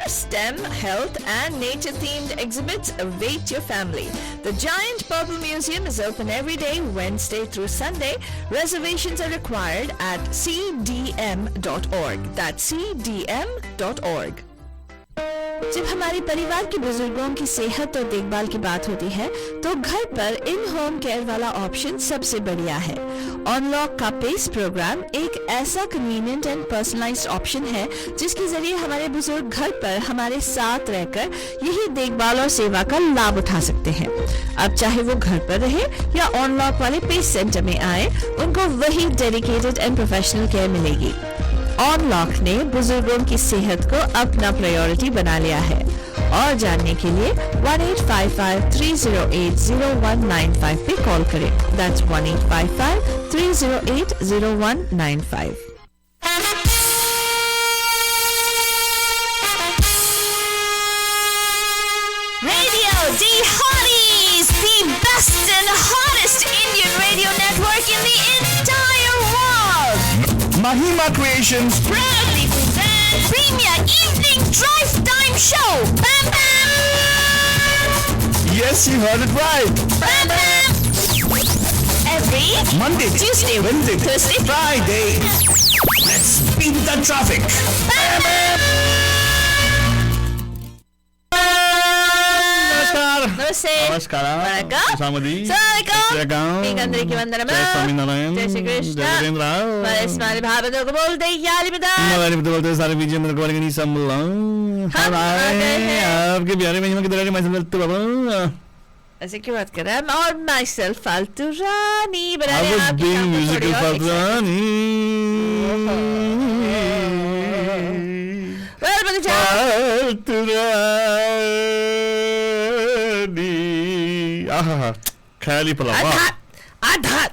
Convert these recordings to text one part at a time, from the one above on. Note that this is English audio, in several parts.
STEM, health, and nature-themed exhibits await your family. The Giant Purple Museum is open every day, Wednesday through Sunday. Reservations are required at cdm.org. That's cdm.org. जब हमारे परिवार के बुजुर्गों की सेहत और देखभाल की बात होती है तो घर पर इन होम केयर वाला ऑप्शन सबसे बढ़िया है। अनलॉक का पेस प्रोग्राम एक ऐसा कन्वीनियंट एंड पर्सनलाइज्ड ऑप्शन है जिसके जरिए हमारे बुजुर्ग घर पर हमारे साथ रहकर यही देखभाल और सेवा का लाभ उठा सकते हैं। अब चाहे वो घर पर रहे या अनलॉक वाले पेस सेंटर में आए, उनको वही डेडिकेटेड एंड प्रोफेशनल केयर मिलेगी। अनलॉक ने बुजुर्गों की सेहत को अपना प्रायोरिटी बना लिया है। और जानने के लिए 1855-308-0195 पे कॉल करें। That's 1855-308-0195। Radio D Hotties, the best and hottest Indian radio network in the entire world. Mahima Creations Proudly present Premier Evening Drive Time Show. Bam Bam! Yes, you heard it right. Bam Bam! Every Monday, Tuesday, Wednesday, Thursday, Friday. Let's beat the traffic. Bam Bam! Namaste. Namaskaram. Vanakkam. Samadi. Assalamualaikum. मी गंदरी की वंदना जय स्वामीनारायण। जय श्री कृष्ण। जय वीरेंद्र। इस्माइल भावदों को बोलते याली बता। मलानी बोलते सारे बीजे मेरे को वाले नहीं संभला। हम आ गए हैं। आपके प्यारे महिमा की तरह मैं संभलते बाबा। ऐसे क्यों बात कर रहा है? और myself फालतू रानी बना I रहे was आपकी being आंखें musical थोड़ी और फालतू रानी। well बोले जाओ। फालतू रानी। आहा ख्याली पला वाह। आधार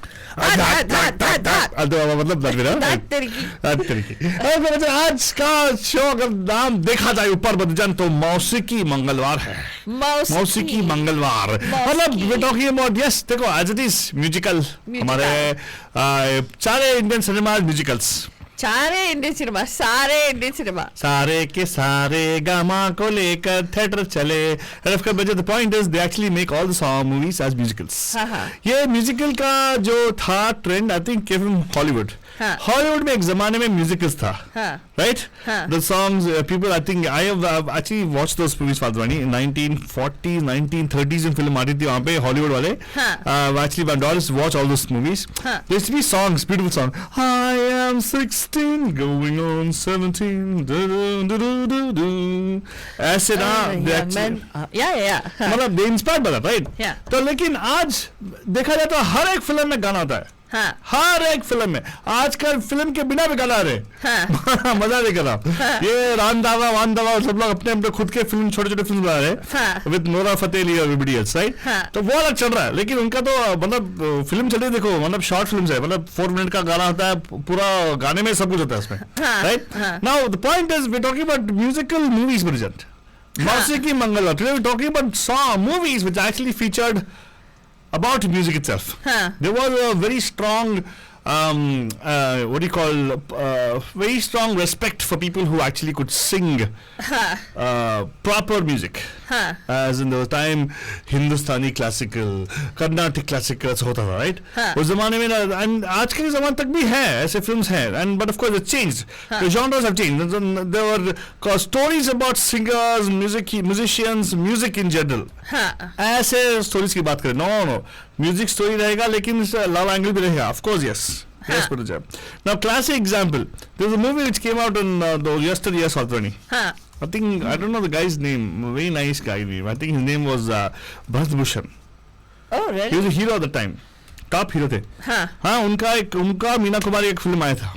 मतलब आज का शो अगर नाम देखा जाए ऊपर बदजन तो मौसीकी मंगलवार है। मौसीकी मंगलवार मतलब we're talking about yes देखो as it is म्यूजिकल हमारे सारे इंडियन सिनेमा म्यूजिकल्स सारे इंडियन सिनेमा सारे के सारे गामा को लेकर थिएटर चले the point is they actually make all the song movies as musicals. ये म्यूजिकल का जो था trend I think came from Hollywood. Hollywood में एक जमाने में म्यूजिकल्स था right the songs people I think I have actually watched those movies फादरानी 1940s 1930s में फिल्म आती थी वहां पे हॉलीवुड वाले actually my daughters watch all those movies there used to be songs beautiful song I am 16 going on 17 ऐसे ना मतलब they inspired by that right. तो लेकिन आज देखा जाए तो हर एक फिल्म में गाना होता है। हर एक फिल्म में आजकल फिल्म के बिना भी गाना रहे मजा नहीं कर रहा। ये रान दावा वान दावा सब लोग अपने अपने खुद के फिल्म छोटे छोटे फिल्म बना रहे विद नोरा फतेह अली और एवरीबॉडी एल्स राइट। तो वो अलग चल रहा है लेकिन उनका तो मतलब फिल्म चल रही है देखो मतलब शॉर्ट फिल्म है मतलब 4 मिनट का गाना होता है पूरा गाने में सब कुछ होता है उसमें right. Now the point is we talking about musical movies present Mausiqi Mangalwar. Today we talking about song movies which actually featured about music itself. There was a very strong what do you call very strong respect for people who actually could sing proper music as in the time Hindustani classical Carnatic classical होता था right उस ज़माने में and आज के ज़माने तक भी है ऐसे films हैं and but of course it changed the genres have changed there were stories about singers musicians music in general ऐसे stories की बात करें no music story रहेगा लेकिन love angle भी रहेगा of course yes Pooja. Now classic example there's a movie which came out in the yesterday Saturday I think I don't know the guy's name very nice guy name I think his name was Bharat Bhushan. Oh really? He was a hero at the time top hero थे हाँ उनका मीना कुमारी एक film आया था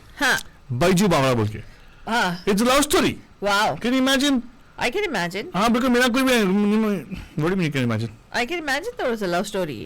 बैजू बावरा बोल के it's a love story. Wow. Can you imagine? I can imagine. हाँ बिल्कुल मीना कोई भी what do you mean you can imagine? I can imagine there was a love story.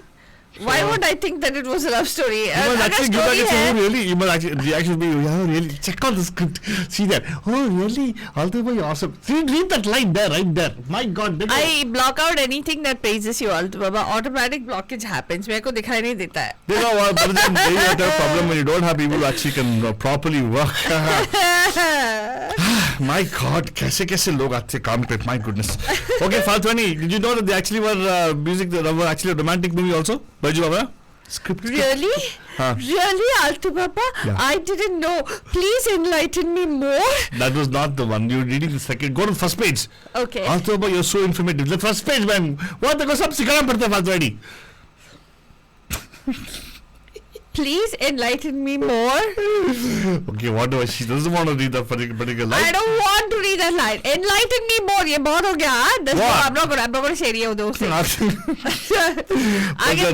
Why would I think that it was a love story? You must actually give that it's really you must actually reaction be yeah really check out the script see that oh really Altaf bhai awesome see read that line there right there my god I block out anything that praises you Altaf baba automatic blockage happens मेरे को दिखाई नहीं देता है you know what but then you have a problem when you don't have people who actually can properly work My God, कैसे लोग आते काम पे, my goodness. Okay, Faltwani, did you know that they actually were music, they were actually a romantic movie also? Baiju Babra? Script. Really? Really, Alto Baba? Yeah. I didn't know. Please enlighten me more. That was not the one. You're reading the second. Go to the first page. Okay. Alto Baba, you're so informative. The first page, man. What the sab sikhana padta hai Faltwani. Please enlighten me more. Okay, whatever. She doesn't want to read that particular line. I don't want to read that line. Enlighten me more. ये बहुत हो गया. I'm not going to share it with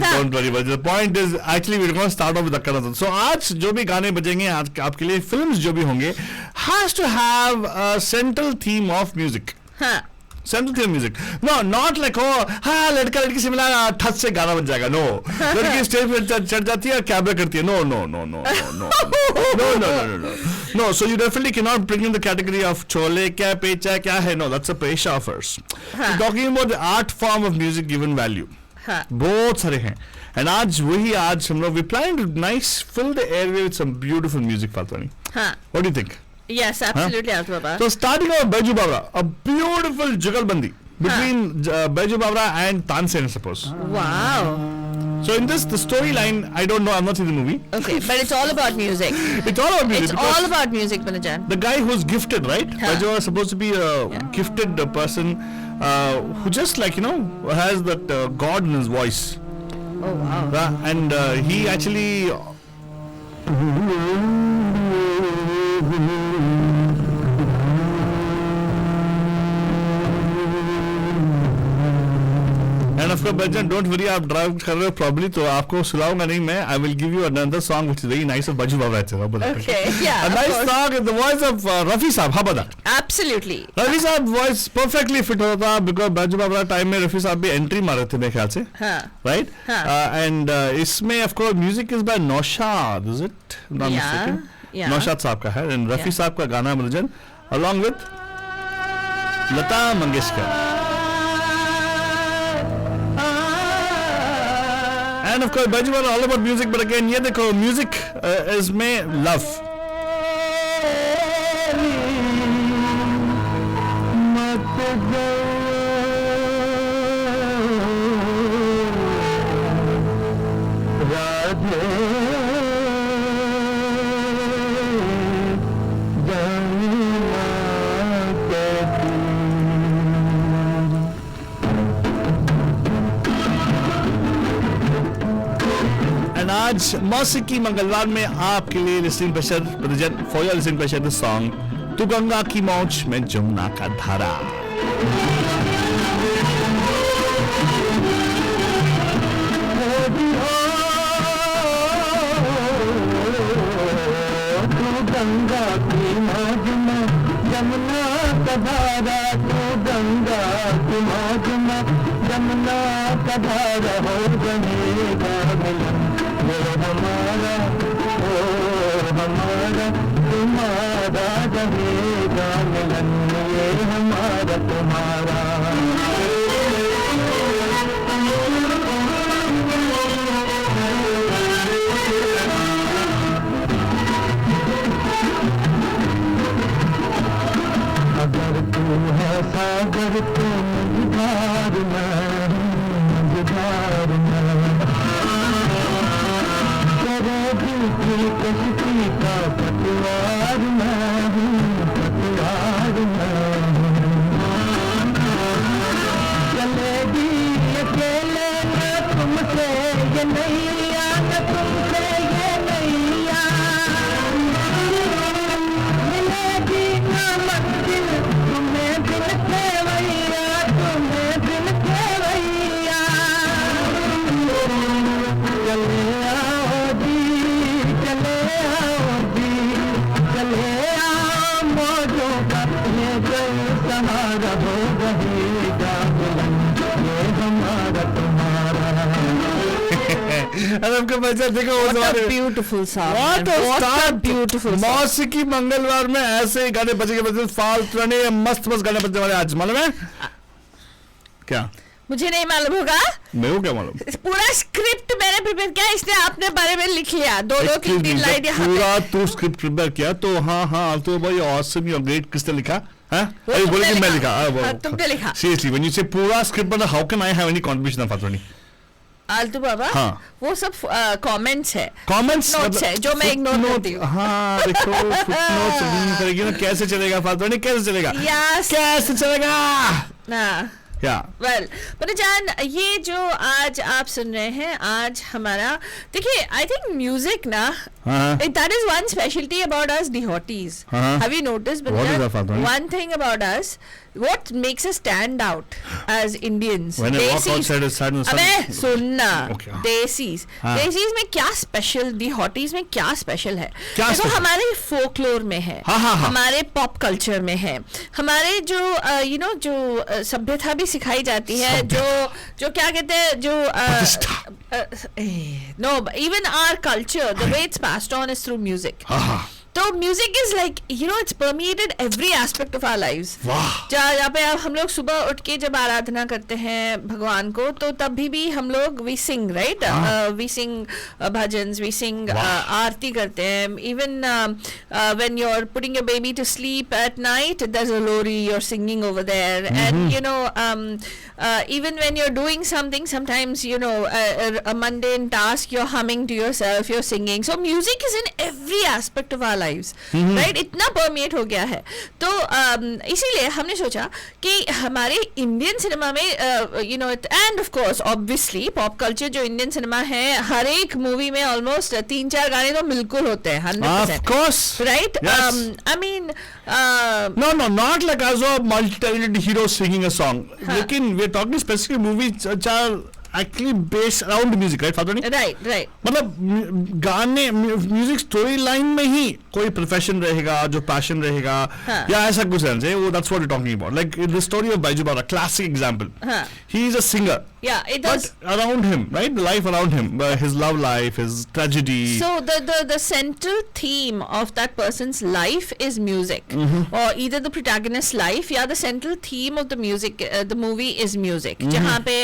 Don't worry, but the point is actually we're going to start off with Akkana. So आज जो भी गाने बजेंगे आज आपके लिए films जो भी होंगे has to have a central theme of music. हाँ. Central theme music. No, not like हाँ लड़का लड़की से मिला ठस से गाना बन जाएगा. No, लड़की स्टेज पे चढ़ जाती है और कैबरे करती है. No. So you definitely cannot bring in the category of chole क्या पेचा क्या है. No, that's a पेशा offers. We're talking about the art form of music given value. बहुत सारे हैं. And आज हम लोग we plan to fill the airway with some beautiful music, Faltwani. What do you think? Yes, absolutely, Alto Baba. So starting off Baiju Babra, a beautiful jugalbandi between Baiju Babra and Tansen, I suppose. Wow. So in this, the storyline, I don't know, I've not seen the movie. Okay, but it's all about music. It's all about music. It's all about music, Banajan. The guy who's gifted, right? Baiju Babra is supposed to be a gifted person who just has that God in his voice. Oh wow. And he actually... And of course, Bajan, don't worry, आप drive कर रहे हो probably तो आपको सुनाऊंगा नहीं मैं. I will give you another song which is very nice of Baiju Babra. Okay, yeah. A nice song in the voice of Rafi Saab. How about that? Absolutely. Rafi Saab voice perfectly fit होता था because Baiju Babra time में Rafi Saab भी entry मारे थे मेरे ख्याल से. Right? And इसमें of course music is by Naushad, is it? Not mistaken. Yeah. Naushad साहब का है and Rafi साहब का गाना Bajan along with Lata Mangeshkar. And of course, Baiju Babra all about music, but again, ये देखो music is में love. आज मौसीकी मंगलवार में आपके लिए listening pressure for your listening pressure the song तू गंगा की मौज में जमुना का धारा. तू गंगा की मौज में जमुना का धारा, तू गंगा की मौज में जमुना का धारा हो बनेगा मिलन हमारा, तुम्हारा रहेगा मिलन ये हमारा तुम्हारा. अगर तू है सागर तो मझधार में, मझधार में की कश्ती का पतवार मैं हूँ, पतवार मैं चलेगी अकेले न तुमसे ये नैया, न तुमसे ये नैया मिलेगी न मंजिल तुम्हें दिल खेवैया, तुम्हें दिल खेवैया. चले सहारा हो रहेगा ये हमारा तुम्हारा. आपका बच्चा देखो what a beautiful song, what a beautiful song. मौसीकी मंगलवार में ऐसे ही गाने बजेंगे, फालतू मस्त गाने बजने वाले आज मालूम है क्या? मुझे नहीं मालूम होगा, मेरे को क्या मालूम, पूरा स्क्रिप्ट मैंने प्रिपेयर किया, इसने आपने बारे में लिख लिया, दो तीन लाइन यहाँ पूरा तू स्क्रिप्ट प्रिपेयर किया तो हाँ तो भाई ऑसम यू ग्रेट, किसने लिखा? अरे बोले कि मैं लिखा, तुमने लिखा। सीरियसली व्हेन यू से पूरा स्क्रिप्ट, मतलब how can I have any contribution of फातोनी? आलतू बाबा, हाँ, वो सब कमेंट्स है, कमेंट्स नोट्स है जो मैं इग्नोर करती हूँ। हाँ देखो फुटनोट्स नहीं करेगी ना, कैसे चलेगा फातोनी, कैसे चलेगा? कैसे चलेगा? हाँ वेल जान, ये जो आज आप सुन रहे हैं, आज हमारा देखिए, आई थिंक म्यूजिक ना, that is one specialty about us devotees. Have you noticed? One thing about us, what makes us stand out as Indians? When I walk outside the sun. अबे सुनना, देसीज में क्या स्पेशल, devotees में क्या special है? देखो हमारे फोकलोर में है, हमारे पॉप कल्चर में है, हमारे जो यू नो जो सभ्यता भी सिखाई जाती है, जो क्या कहते हैं, जो no, even our culture, the way it's passed on is through music. तो music is like you know it's permeated every aspect of our lives. जहाँ पे हम लोग सुबह उठ के जब आराधना करते हैं भगवान को, तो तभी भी हम लोग we sing, right, we sing bhajans, we sing aarti करते हैं। Even when you are putting your baby to sleep at night, there is a lori you are singing over there, and you know even when you're doing something, sometimes you know a mundane task, you're humming to yourself, you're singing. So music is in every aspect of our lives, right? इतना permeate हो गया है। तो इसीलिए हमने सोचा कि हमारे इंडियन सिनेमा में you know, and of course obviously pop culture जो इंडियन सिनेमा है, हर एक मूवी में ऑलमोस्ट 3-4 गाने तो बिल्कुल होते हैं, 100%, of course, right? Yes. I mean no, not like as a multi-talented hero singing a song, लेकिन we're talking specific movies which are actually based around music, right Fatoni? Right. मतलब गाने, music story line में ही कोई profession रहेगा, जो passion रहेगा, या ऐसा कुछ है वो, that's what we're talking about. Like in the story of Baiju Bawra, classic example. He is a singer. Yeah, it does. But around him, right? The life around him, his love life, his tragedy. So the central theme of that person's life is music, or either the protagonist's life, या the central theme of the music, the movie is music. जहाँ पे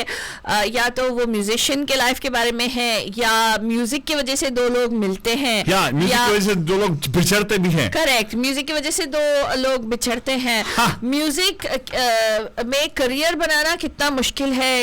या तो वो musician के life के बारे में है, या म्यूजिक की वजह से दो लोग मिलते हैं, या म्यूजिक की वजह से दो लोग बिछड़ते भी हैं। करेक्ट, म्यूजिक की वजह से दो लोग बिछड़ते हैं। म्यूजिक में करियर बनाना कितना मुश्किल है,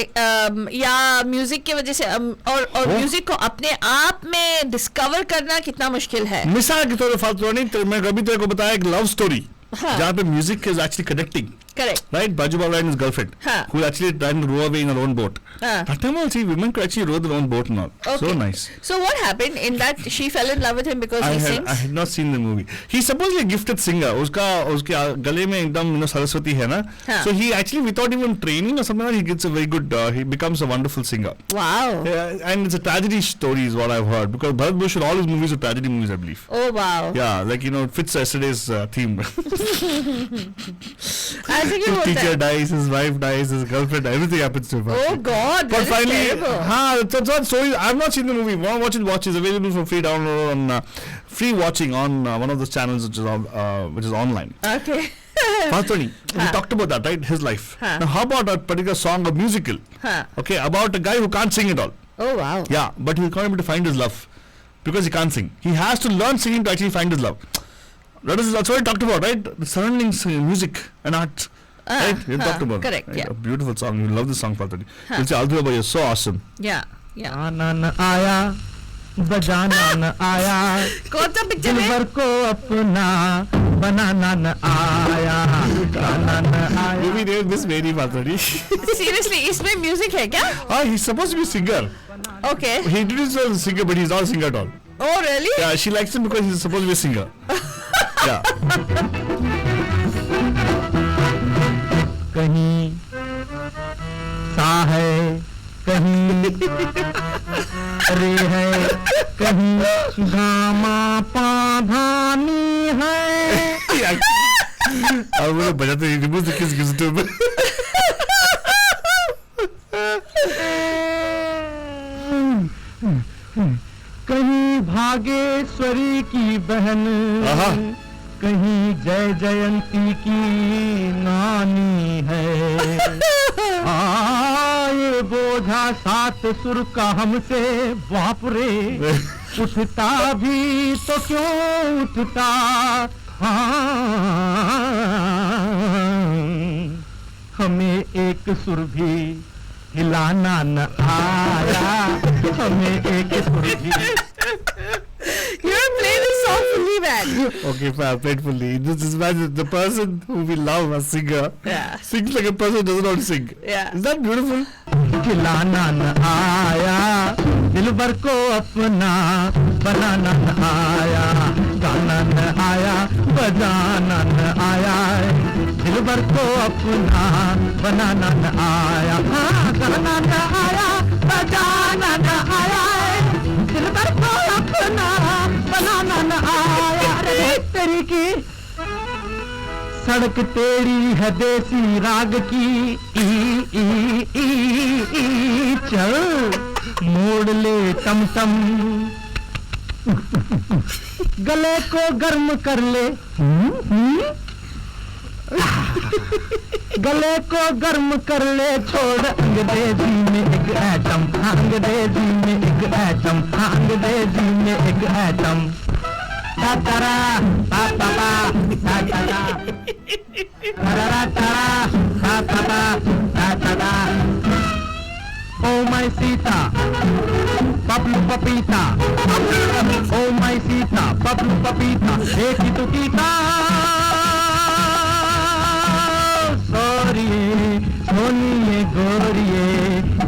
या म्यूजिक की वजह से और म्यूजिक को अपने आप में डिस्कवर करना कितना मुश्किल है। मिसाल के तौर पर मैं कभी तेरे को बताया एक लव स्टोरी जहाँ पे music is actually connecting, correct, right? Baiju Bawra and his girlfriend, who actually tried to row away in her own boat. That time also women could actually row their own boat and all. Okay. So nice. So what happened in that? She fell in love with him because he sings? I had not seen the movie. He's supposedly a gifted singer. उसके गले में एकदम सरस्वती है ना. So he actually, without even training or something like that, he gets a very good, he becomes a wonderful singer. Wow. And it's a tragedy story is what I've heard, because Bharat Bhushan, all his movies are tragedy movies, I believe. Oh wow. Yeah, like you know, it fits yesterday's theme. I think it was teacher dies, his wife dies, his girlfriend, everything happens to him. Oh God, but finally, so I've not seen the movie. Want to watch it? It's available for free download on free watching on one of those channels which is online. Okay. Fatoni, we talked about that, right? His life. Now, how about a particular song or musical? Okay, about a guy who can't sing at all. Oh wow. Yeah, but he's not able to find his love because he can't sing. He has to learn singing to actually find his love. That's what we talked about, right? The surroundings, music and art. Right? You talked about correct, right? Yeah. A beautiful song. You love this song, Fatoni. You'll say, Altu Baba, you're so awesome. Yeah. आना न आया, बजाना न आया, कौन सा picture है? दिलबर को अपना बनाना न आया, गाना न आया. Maybe they this very Fatoni. Seriously, इसमें music है क्या? He's supposed to be a singer. Okay. He introduced himself as a singer, but he's not a singer at all. Oh really? Yeah, she likes him because he's supposed to be a singer. Yeah. कहीं सा है, कहीं रे है, कहीं gamma पाधानी है. I will bajate, he removes the kiss, gives it to him. कहीं भागेश्वरी की बहन, कहीं जय जयंती की नानी है. बोझा 7 सुर का हमसे बाप रे, उठता भी तो क्यों उठता, हमें एक सुर भी हिलाना न आया, हमें एक सुर भी. You don't play this song fully, man. Okay, fine, I played fully. This is why the person who we love, a singer, sings like a person who doesn't know how to sing. Yeah. Is that beautiful? खिलाना न आया, दिलबर को अपना बनाना न आया, गाना न आया, बजाना न आया, दिलबर को अपना बनाना न आया, गाना न आया, बजाना न आया, दिलबर को अपना बनाना न आया. अरे तेरी की सड़क तेरी है देसी राग की, ई ई ई ई चल मोड़ ले टम टम, गले को गर्म कर ले, गले को गर्म कर ले, छोड़ अंग्रेजी में एक एटम, अंग्रेजी में एक एटम, अंग्रेजी में एक atom. Ta-ta-ra, ta-ta-ta, ta-ta-ta, ta-ra-ra-ta, ta-ta-ta, ta-ta-ta. Oh my Sita, Paplu Papita, oh my Sita, Paplu Papita, देखी तो कीता, सोरिए, सोनिए गोरिए,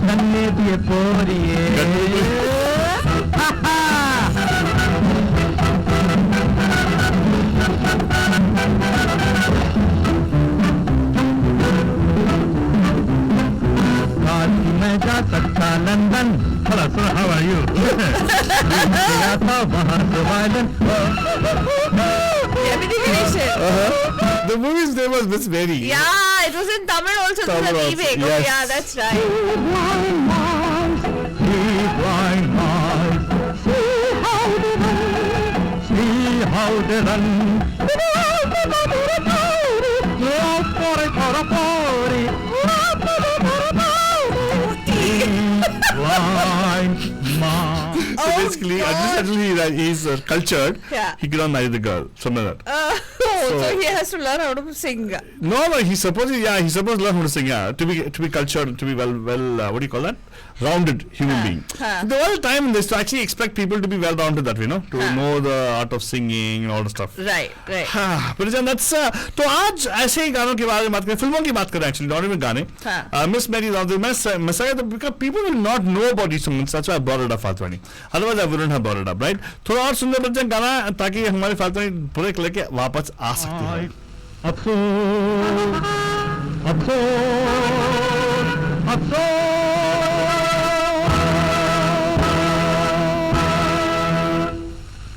धन्य दिए पोरिए. मैं जा सकता London. Hello sir, how are you? गया था वहाँ से violin. Everything finished. The movie's name was Miss Mary. Yeah, it was in Tamil also. It was a Tamil also, remake. yes. Oh, yeah, that's right. See how they run. So basically, administratively, he's cultured. Yeah. He cannot marry the girl. Something like that. So he has to learn how to sing. No, he's supposed to learn how to sing. Yeah, to be cultured, to be well, what do you call that? Rounded human being. The whole time they actually expect people to be well rounded that way, to know the art of singing and all the stuff. Right. But that's तो आज ऐसे ही गानों के बारे में बात करें, फिल्मों की बात करें एक्चुअली, नॉट इवन गाने. Miss Mary, because people will not know about these songs. That's why I brought it up, Faltwani. Otherwise I wouldn't have brought it up, right? थोड़ा और सुनने पड़ते हैं गाना ताकि हमारे फाल्तवानी ब्रेक लेके वापस आ सकते हैं.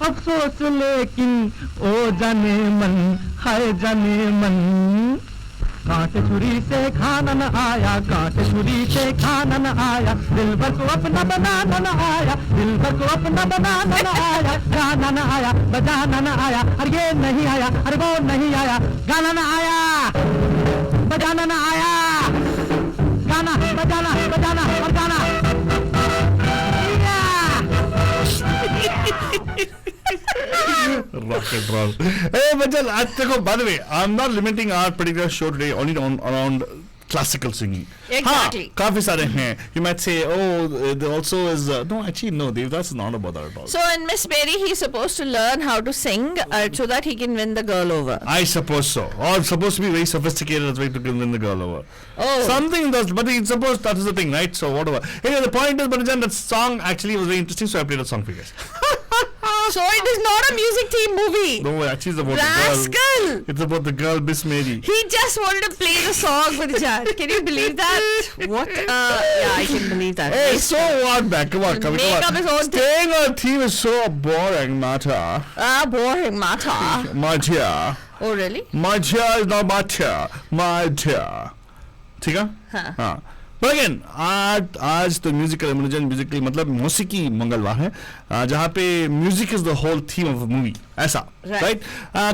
अफसोस लेकिन ओ जाने मन, हाय जाने मन, कांटे छुरी से खाना न आया, कांटे छुरी से खाना न आया, दिल भर को अपना बनाना न आया, दिल भर को अपना बनाना न आया, गाना न आया, बजाना न आया, अरे ये नहीं आया, अरे वो नहीं आया, गाना न आया, बजाना न आया, गाना बजाना बजाना और गाना. Rock and roll. Hey, but by the way, I'm not limiting our particular show today only around classical singing. Exactly. काफी सारे हैं. You might say, there also is no, actually no, Devdas is not about that at all. So in Miss Mary, he's supposed to learn how to sing so that he can win the girl over. I suppose so. Or supposed to be very sophisticated as way to win the girl over. Oh. Something does, but it's supposed that is the thing, right? So whatever. Anyway, the point is, Banajan, that song actually was very interesting, so I played a song for you guys. So it is not a music theme movie. No, actually it's about Rascal. the girl. It's about the girl, Miss Mary. He just wanted to play the song with Jan. Can you believe that? What? Yeah, I can believe that. Hey, so what, man? Come on. Make up his own Staying on theme is so boring, Mata. Boring, Mata. My dear. Oh, really? My dear is not my dear. My dear. ठीक है? हाँ. But again, आज तो musical immersion musical मतलब मौसीकी मंगलवार है जहाँ पे music is the whole theme of movie ऐसा राइट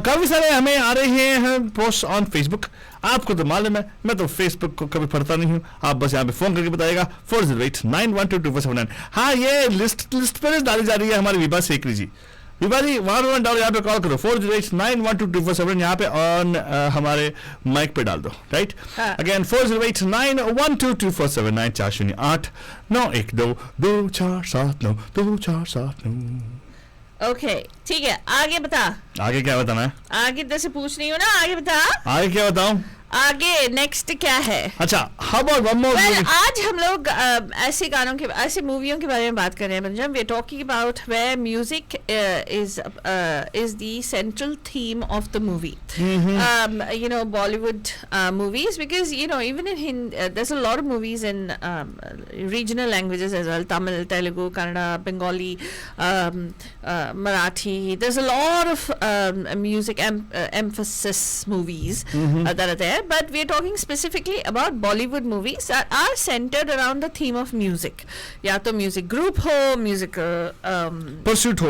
काफी सारे हमें आ रहे हैं पोस्ट ऑन फेसबुक आपको तो मालूम है मैं तो फेसबुक को कभी पढ़ता नहीं हूँ आप बस यहाँ पे फोन करके बताइएगा 4089122479 हाँ ये लिस्ट पर डाली जा रही है हमारी विभा सेकरी जी विभा जी वहाँ डालो यहाँ पे कॉल करो 4089122479 यहाँ पे ऑन हमारे माइक पे डाल दो राइट अगेन 4089122479 408912247922479 ओके ठीक है आगे बता आगे क्या बताना है आगे तो से पूछ रही हूँ ना आगे बता आगे क्या बताऊं आगे नेक्स्ट क्या है अच्छा how about one more movie? आज हम लोग ऐसे गानों के ऐसे मूवियों के बारे में बात कर रहे हैं Punjab we are talking about where music is the central theme of the movie you know Bollywood movies because you know even in there's a lot of movies in regional languages as well Tamil Telugu Kannada Bengali Marathi there's a lot of music emphasis movies that are there but we are talking specifically about Bollywood movies that are centered around the theme of music या तो music group हो music pursuit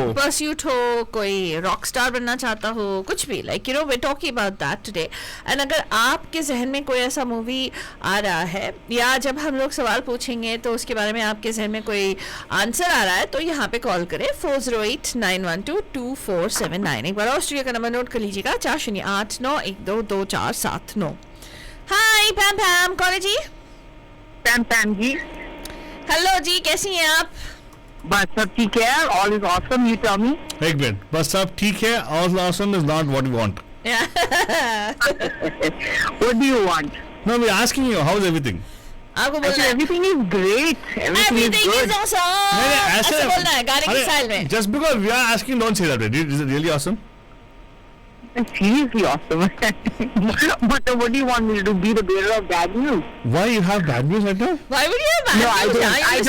हो कोई rock star बनना चाहता हो कुछ भी like you know we're talking about that today and अगर आपके जहन में कोई ऐसा मूवी आ रहा है या जब हम लोग सवाल पूछेंगे तो उसके बारे में आपके जहन में कोई आंसर आ रहा है तो यहाँ पे कॉल करें 4089122479 एक बार और स्टूडियो का नंबर नोट कर लीजिएगा 4089122479 हाय पैम पैम कौन है जी पैम पैम जी हेलो जी कैसी हैं आप बस सब ठीक है all is awesome you tell me एक मिनट बस सब ठीक है all awesome is not what we want what do you want no we asking you how is everything आपको बोलना है everything is great everything is good ऐसे बोलना है गाने के स्टाइल में just because we are asking don't say that is it really awesome seriously awesome but what do you want me to do be the bearer of bad news why you have bad news right now why would you have bad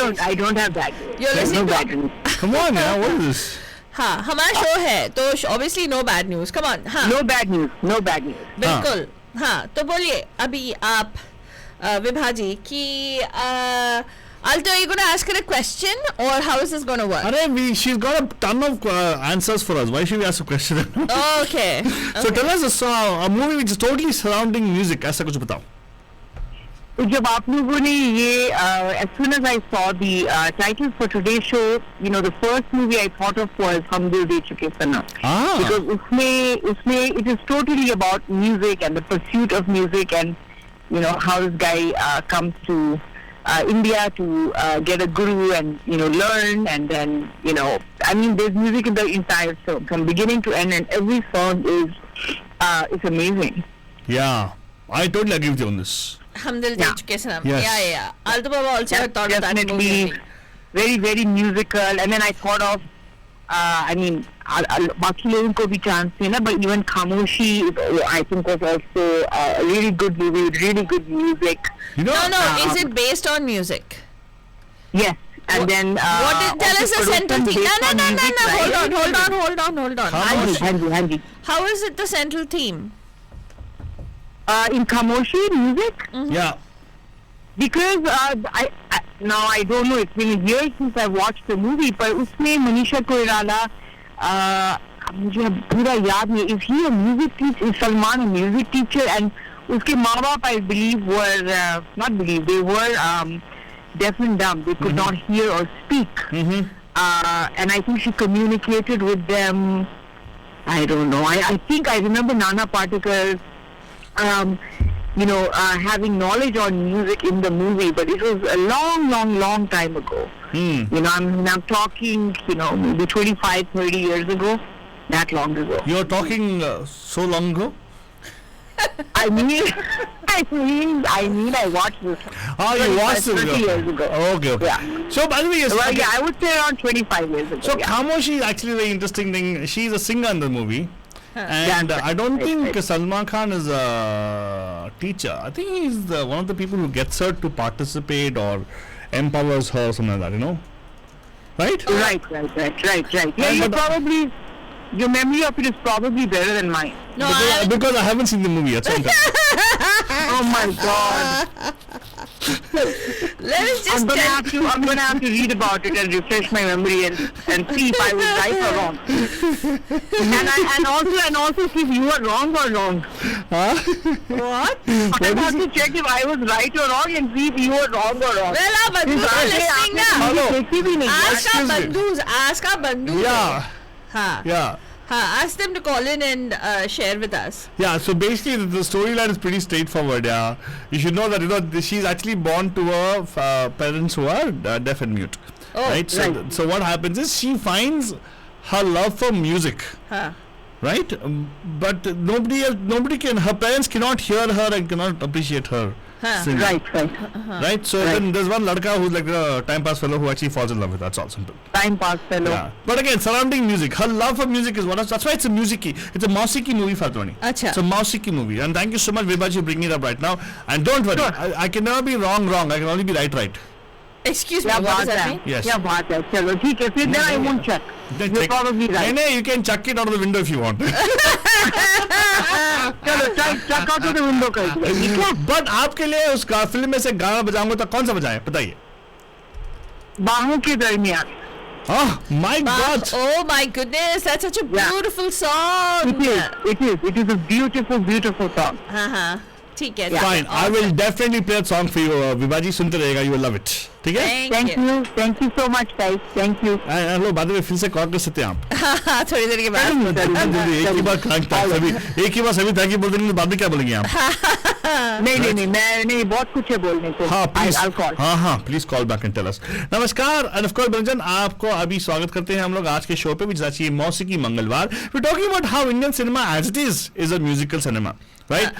news I don't have bad news you're listening no to bad news come on man what is this हाँ हमारा show है तो obviously no bad news come on हाँ no bad news बिल्कुल हाँ तो बोलिए अभी आप विभा जी कि Alto, are you going to ask her a question or how is this going to work? She's got a ton of answers for us. Why should we ask a question? Okay. So tell us a movie which is totally surrounding music. ऐसा कुछ बताओ. तो जब आप लोगों ने ये as soon as I saw the title for today's show, you know, the first movie I thought of was Hum Dil De Chuke Sanam. Because उसमें it is totally about music and the pursuit of music and you know how this guy comes to India to get a guru and you know learn and then you know I mean there's music in the entire film from beginning to end and every song is it's amazing. Yeah, I totally agree with you on this. Hum Dil De Chuke Sanam. Yes. Yeah. Alto Baba also had thought of that movie. Very very musical and then I thought of I mean बाकी लोगों को भी chance देना but even Khamoshi I think was also a really good movie with really good music. You know, no is it based on music? Yes and then tell us the central theme. No hold on Hanji. how is it the central theme in Khamoshi music yeah because now I don't know it's been a year since I watched the movie पर उसमें मनीषा कोइराला मुझे पूरा याद नहीं is he a music teacher is Salman a music teacher and उसके माँ बाप I believe were not believe they were deaf and dumb they could not hear or speak and I think she communicated with them I don't know I think I remember Nana Patekar you know having knowledge on music in the movie but it was a long time ago you know I'm talking you know maybe 25-30 years ago that long ago you're talking so long ago I mean I watched this you watched it 30 years ago okay yeah so by the way yes well, yeah I would say around 25 years ago so Khamoshi is actually a very interesting thing she's a singer in the movie and I don't think Salman Khan is a teacher. I think he's one of the people who gets her to participate or empowers her or something like that, you know? Right? Right. Yeah, you probably, your memory of it is probably better than mine. No, because I haven't seen the movie yet. So oh my God. Let us just I'm gonna have to read about it and refresh my memory and see if I was right or wrong. and also see if you are wrong or wrong. Huh? What? I have to check if I was right or wrong and see if you were wrong or wrong. Well, our bandhus are listening now. Hello. Ask our bandhus. Yeah. हाँ. Yeah. Ask them to call in and share with us. Yeah, so basically the storyline is pretty straightforward. Yeah, you should know that she's actually born to her parents who are deaf and mute. Oh, right. So what happens is she finds her love for music. Right, but nobody can. Her parents cannot hear her and cannot appreciate her. Singing. Right. So then there's one ladka who's like a time pass fellow who actually falls in love with her. That's all simple. Time pass fellow. Yeah. But again, surrounding music, her love for music is that's why it's a music-y. It's a Mausiki movie, Faltwani. Acha. It's a Mausiki movie, and thank you so much, Vibhaji, for bringing it up right now. And don't worry, I can never be wrong. I can only be right. Excuse me, what does that mean? Yes. क्या बात है चलो ठीक है फिर I won't check. You're probably right. No, you can chuck it out of the window if you want. चलो check out of the window कर दो. But आपके लिए उस फिल्म में से गाना बजाऊंगा तो कौन सा बजाएं बताइए. बाहों के दरमियान. Oh my God! Oh my goodness, that's such a beautiful song. It is a beautiful song. ठीक है. Fine, I will definitely play that song for you. Vibhaji सुनते रहेगा, you will love it. ठीक है? Thank you so much guys. Thank you. Hello बाद में फिर से कॉल कर सकते हैं आप. थोड़ी देर के बाद. एक ही बार सभी थैंक यू बोल देंगे बाद में क्या बोलेंगे आप? नहीं मैं बहुत कुछ है बोलने को. हाँ प्लीज. I'll call. हाँ please call back and tell us. नमस्कार and of course Banjan आपको अभी स्वागत करते हैं हम लोग आज के शो पे, which is actually मौसीकी मंगलवार. We're talking about how Indian cinema as it is a musical cinema. Right?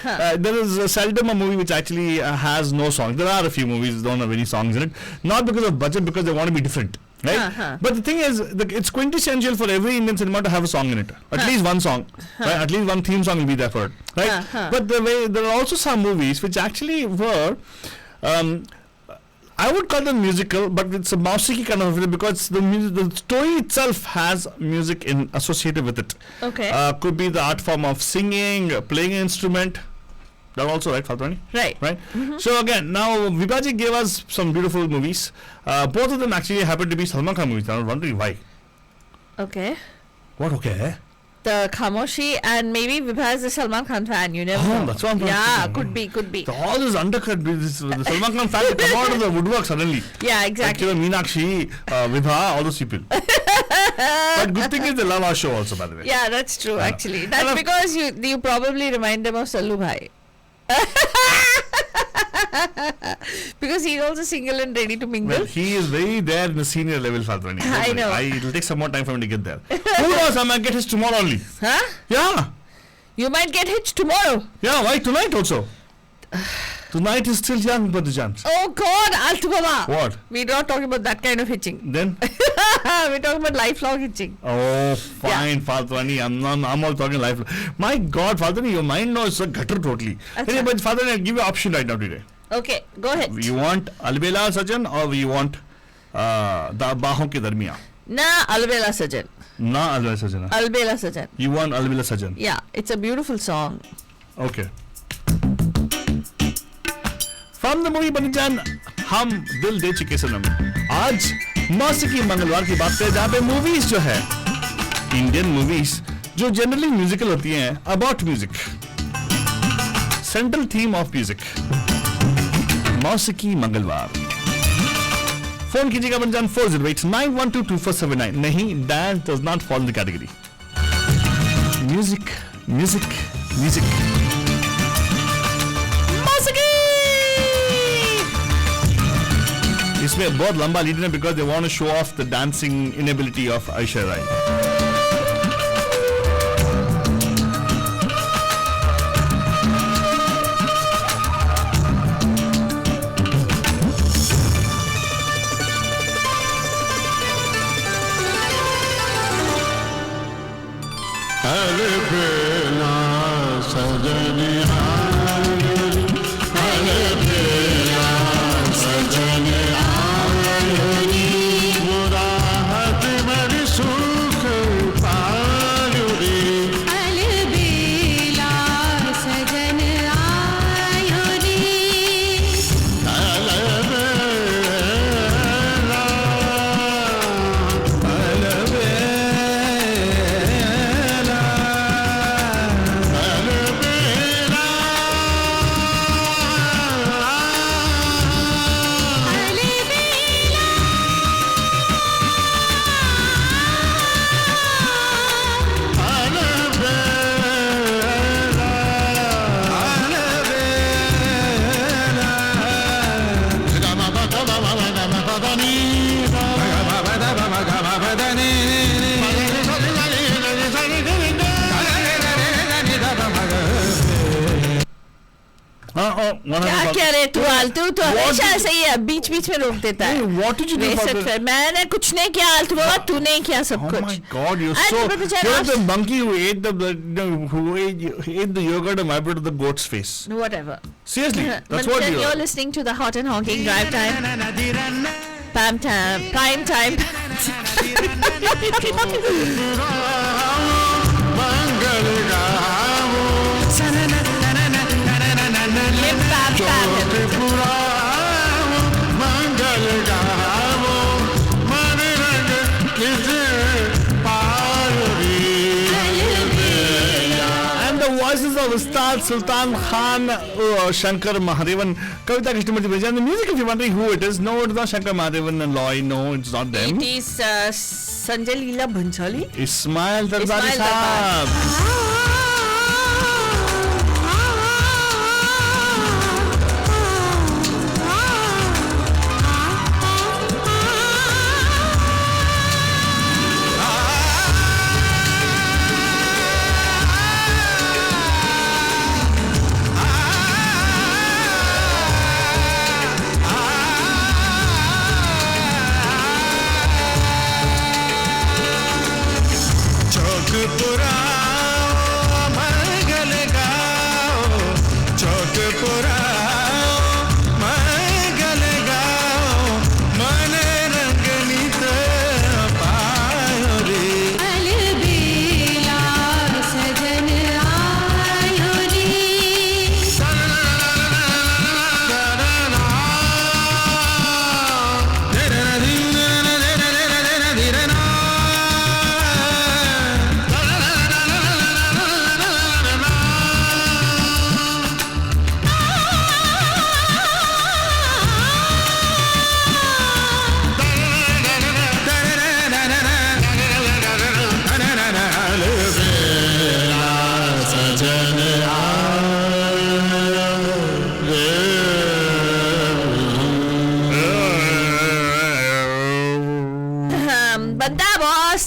There is seldom a movie which actually has no songs. There are a few movies that don't have any songs in it. Not because of budget, because they want to be different. Right? But the thing is, it's quintessential for every Indian cinema to have a song in it. At least one song. Right? At least one theme song will be there for it. Right? But there are also some movies which actually were... I would call them musical, but it's a Mausiki kind of film because the story itself has music associated with it. Okay. Could be the art form of singing, playing an instrument. That also, right, Faltwani? Right. Mm-hmm. So again, now Vibhaji gave us some beautiful movies. Both of them actually happen to be Salman Khan movies. I was wondering why. Okay. What okay? The Khamoshi and maybe Vibha is a Salman Khan fan, you never know. That's what I'm thinking. Could be. So all this undercut, the Salman Khan fan will come out of the woodwork suddenly. Yeah, exactly. Like Meenakshi, Vibha, all those people. But good thing is they love our show also, by the way. Yeah, that's true actually. That's because you probably remind them of Sallu Bhai. Because he's also single and ready to mingle. Well, he is very there in the senior level, Faltwani. I know. It'll take some more time for him to get there. Who knows? I might get his tomorrow only. Huh? Yeah. You might get hitched tomorrow. Yeah, why tonight also? Tonight is still young, Badhujan. Oh God, Altu Baba. What? We're not talking about that kind of hitching. Then? We're talking about lifelong hitching. Oh, fine, Faltwani. I'm all talking lifelong. My God, Faltwani, your mind now is so gutter totally. Anyway, but Faltwani, I'll give you an option right now today. Okay, go ahead. You want Albela Sajan or you want the Bahon ke Darmiyan? Na Albela Sajan. Na Albela Sajan. Albela Sajan. You want Albela Sajan? Yeah, it's a beautiful song. Okay. From the movie Banjan, हम दिल दे चुके सनम. आज मौसीकी मंगलवार की बात करें जहाँ पे मूवीज जो है इंडियन मूवीज जो जनरली म्यूजिकल होती हैं about music central theme of music Mausiqi Mangalwar. Phone कीजिएगा बनजान 4089122479. नहीं, that does not fall in the category. Music. इसमें बहुत लंबा लीड है because they want to show off the dancing inability of Aishwarya Rai. क्या कह रहे तू आलतू तो हमेशा ऐसे ही है, बीच बीच में रोक देता है। What did you do for the... मैंने कुछ नहीं किया आलतू बाबा, तूने किया सब कुछ। Oh my God, you're the monkey who ate the yogurt and wiped it to the goat's face. Whatever. Seriously, that's what you are. You're listening to the Hot and Honking Drive Time. Prime time. And the voices of Ustad Sultan Khan, Shankar Mahadevan, Kavita Krishnamurthy Bajan. And the music, if you're wondering who it is, no, it's not Shankar Mahadevan and Loy. No, it's not them. It is Sanjay Leela Bhansali. Ismail Darbari Saab.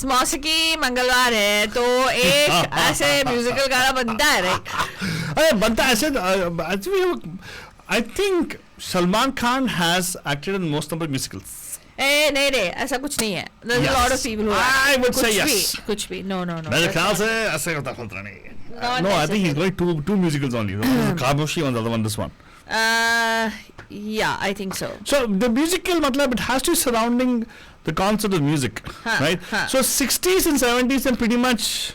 मौसीकी मंगलवार है तो एक ऐसे musical गाना बनता है right? अरे बनता है ऐसे। I think Salman Khan has acted in most number of musicals. नहीं रे, ऐसा कुछ नहीं है. There's a lot of people who I would say yes. कुछ भी. No. मेरे ख्याल से ऐसे होता खतरा नहीं. No, I think he's going two musicals only. Kaboshi on the other one, this one. Yeah, I think so. So the musical, matlab, it has to be surrounding the concept of music, right? So 60s and 70s and pretty much,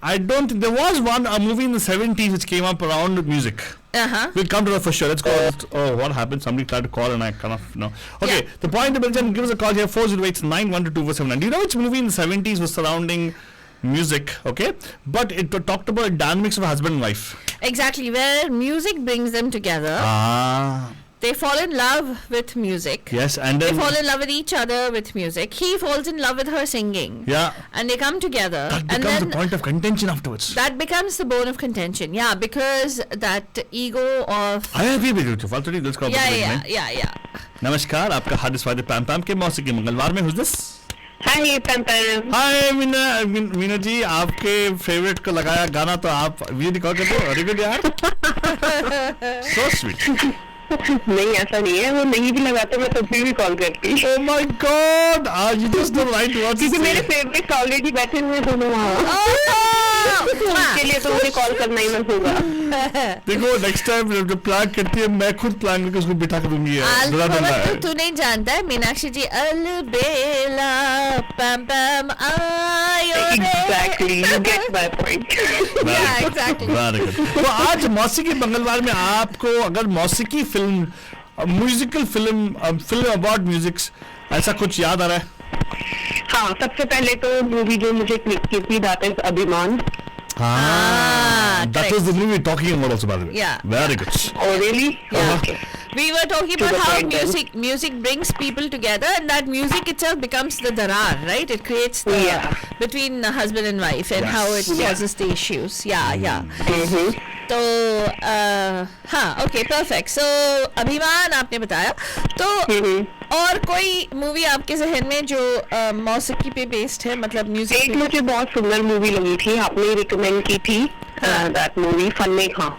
I don't think there was a movie in the 70s which came up around music. We'll come to that for sure. Let's go. What happened? Somebody tried to call and I kind of know. Okay, yeah. The point, Belgian, give us a call here, 408-912-479. Do you know which movie in the 70s was surrounding music? Okay, but it talked about the dynamics of husband and wife. Exactly, where music brings them together. They fall in love with music. Yes, and then they fall in love with each other with music. He falls in love with her singing. Yeah. And they come together. That becomes and then the point of contention afterwards. That becomes the bone of contention. Yeah, because that ego of... I agree with you. Let's go. Yeah. Namaskar, आपका हादिस वादे पैम पैम के मौसीकी मंगलवार में who's this? Hi, Pam Pam. Hi, Meena ji, आपके favourite को लगाया गाना तो आप वीडियो कॉल करते हो? वेरी गुड यार. So sweet. नहीं ऐसा नहीं है, वो नहीं भी लगाते मैं तो फिर भी कॉल करती. Oh my God! You just don't like what क्योंकि मेरे फेवरेट ऑलरेडी बैठे हुए दोनों वहाँ. उसके लिए तो मुझे कॉल करना ही मत होगा. देखो नेक्स्ट टाइम जब प्लान करती है मैं खुद प्लान करके उसको बिठा कर दूंगी. तू नहीं जानता है मीनाक्षी जी अलबेला पम पम आयो. Exactly, you get my point. Yeah, exactly. तो आज मौसीकी मंगलवार में आपको अगर मौसीकी film musical film about music ऐसा कुछ याद आ रहा है? हाँ, सबसे पहले तो मूवी जो मुझे क्लिक की थी दैट इज अभिमान. That was the movie we're talking about also, by the way. Yeah. Very good. Oh, really? Yeah. Okay. We were talking about how music brings people together, and that music itself becomes the darar, right? It creates the between the husband and wife, and how it causes the issues. Yeah. तो हाँ, okay, perfect. So अभिमान आपने बताया तो और कोई movie आपके जहन में जो मौसीकी पे बेस्ड है, मतलब म्यूजिक? एक मुझे बहुत सुंदर मूवी लगी थी, आपने रिकमेंड की थी, that movie Fanne Khan.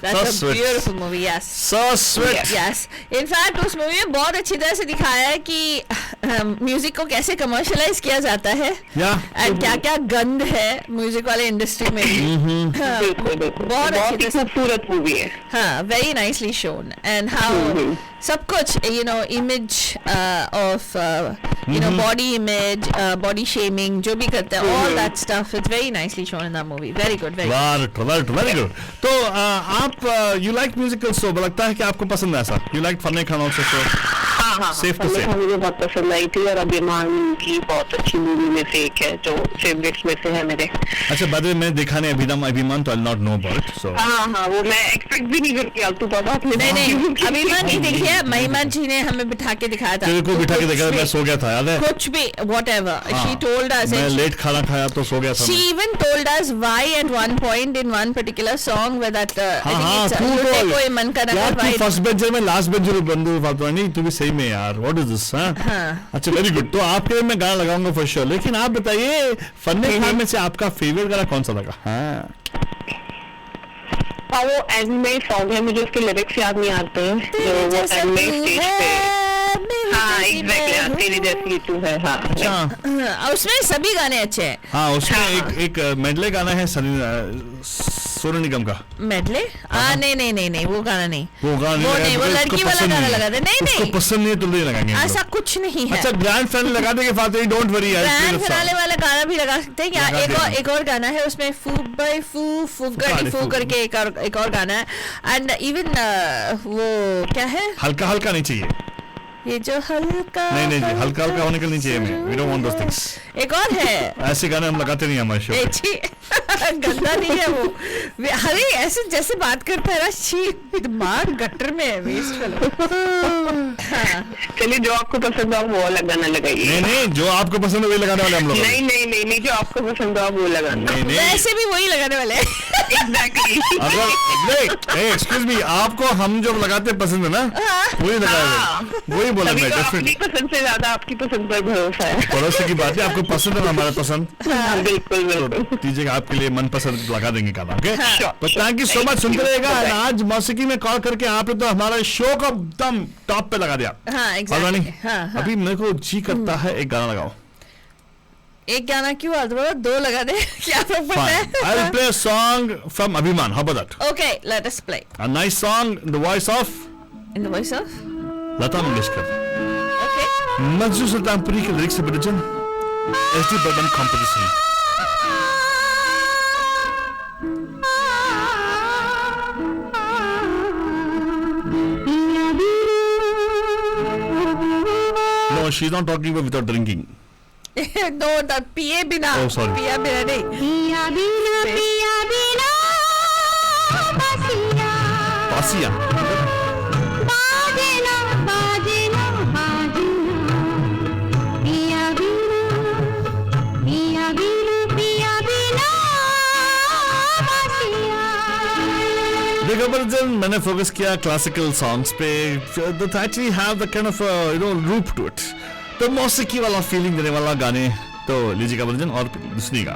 That's a beautiful movie, yes. So sweet. Yes. In fact, उस मूवी में बहुत अच्छी तरह से दिखाया है कि म्यूजिक को कैसे कमर्शलाइज किया जाता है, एंड क्या क्या गंद है म्यूजिक वाले इंडस्ट्री में भी. बहुत अच्छी खूबसूरत मूवी है. हाँ, very nicely shown, and how सब कुछ, you know, image of you know body image, body shaming जो भी करते हैं, all that stuff is very nicely shown in that movie. Very good, very good. तो आप यू लाइक म्यूजिकल शो, लगता है कि आपको पसंद है ऐसा? You like Fanne Khan also show? हाँ, सेफ टू से मुझे बहुत पसंद आई थी, और अभिमान की बहुत अच्छी मूवी में से एक है जो फेवरेट्स में से है मेरे. अच्छा, बाद में मैं देखा नहीं अभिमान, तो आई नॉट नो अबाउट. सो हाँ, वो मैं एक्सपेक्ट भी नहीं करती. अब तो बाबा नहीं अभिमान नहीं देखी है, महिमा जी ने हमें बिठा के दिखाया था. तेरे को बिठा के दिखाया, मैं सो गया था, याद है? कुछ भी, whatever. She told us. मैं लेट खाना खाया तो सो गया था. She even told us why at one point in one particular song where that I think it's कोई मन का ना यार, तू फर्स्ट बेंचर में लास्ट बेंचर बंदू फालतू नहीं, तू भी सही में यार. What is this? अच्छा, वेरी गुड. तो आपके लिए मैं गाना लगाऊंगा फॉर श्योर, लेकिन आप बताइए फन्ने खान में से आपका फेवरेट गाना कौन सा लगा? वो एनिमे सॉन्ग है, मुझे उसके लिरिक्स याद नहीं आते हैं, जो वो एनिमे स्टेज पे. हाँ, एग्जैक्टली, तेरी जैसी तू है. हाँ, अच्छा, उसमें सभी गाने अच्छे हैं. हाँ, उसमें एक मेडले गाना है सोनू निगम का. मेडले? नहीं, वो गाना नहीं. वो लड़की वाला गाना लगा दे. नहीं, पसंद नहीं तो नहीं लगाएंगे. ऐसा कुछ नहीं है. अच्छा, ग्रैंड फिनाले लगा देंगे father, don't worry. Grand finale वाला गाना भी लगा सकते हैं. या एक और गाना है उसमें, फू बाय फू करके एक और गाना है. एंड इवन वो क्या है, हल्का हल्का नहीं चाहिए ये जो हल्का नहीं जी, हल्का हल्का होने के लिए चाहिए. We don't want those things. एक और है, ऐसे गाने हम लगाते नहीं हमारे शो पे. गंदा नहीं है वो. अरे ऐसे जैसे बात करता है ना, छी, दिमाग गटर में है, वेस्ट फेलो. चलिए, जो आपको पसंद हो वो वाला गाना लगाइए. नहीं, जो आपको पसंद है वही लगाने वाले हम लोग. नहीं, जो आपको पसंद हो वो लगाना. वैसे भी वही लगाने वाले. एग्जैक्टली. अगर एक्सक्यूज मी, आपको हम जो लगाते पसंद है ना, वही लगाए, वही बोला मैं. अपनी पसंद से ज्यादा आपकी पसंद पर भरोसा है. भरोसे की बात है, आपको पसंद है हमारा पसंद. बिल्कुल. दीजिएगा, आपके लिए मनपसंद लगा देंगे गाना. ओके, तो थैंक यू सो मच. सुनते रहेगा. आज मौसीकी में कॉल करके आपने तो हमारा शो को एकदम टॉप पे लगा दिया. अभी मेरे को जी करता है एक गाना लगाओ. एक गाना क्यों, दो लगा दे. क्या फर्क पड़ता है? I will play a song from Abhiman. How about that? Okay, let us play. A nice song in the voice of Lata Mangeshkar. Okay. Manju Sultanpuri के लिरिक्स से version SD Burman composition. No, she's not talking about without drinking. No, that पिए बिना. Oh, sorry. पिया बिना नहीं. पिया बिना पासिया. मैंने फोकस किया क्लासिकल सॉन्ग्स पे, that actually have the kind of रूप to it. तो मौसीकी वाला फीलिंग देने वाला गाने. तो लीजिएगा वर्जन और सुनिएगा.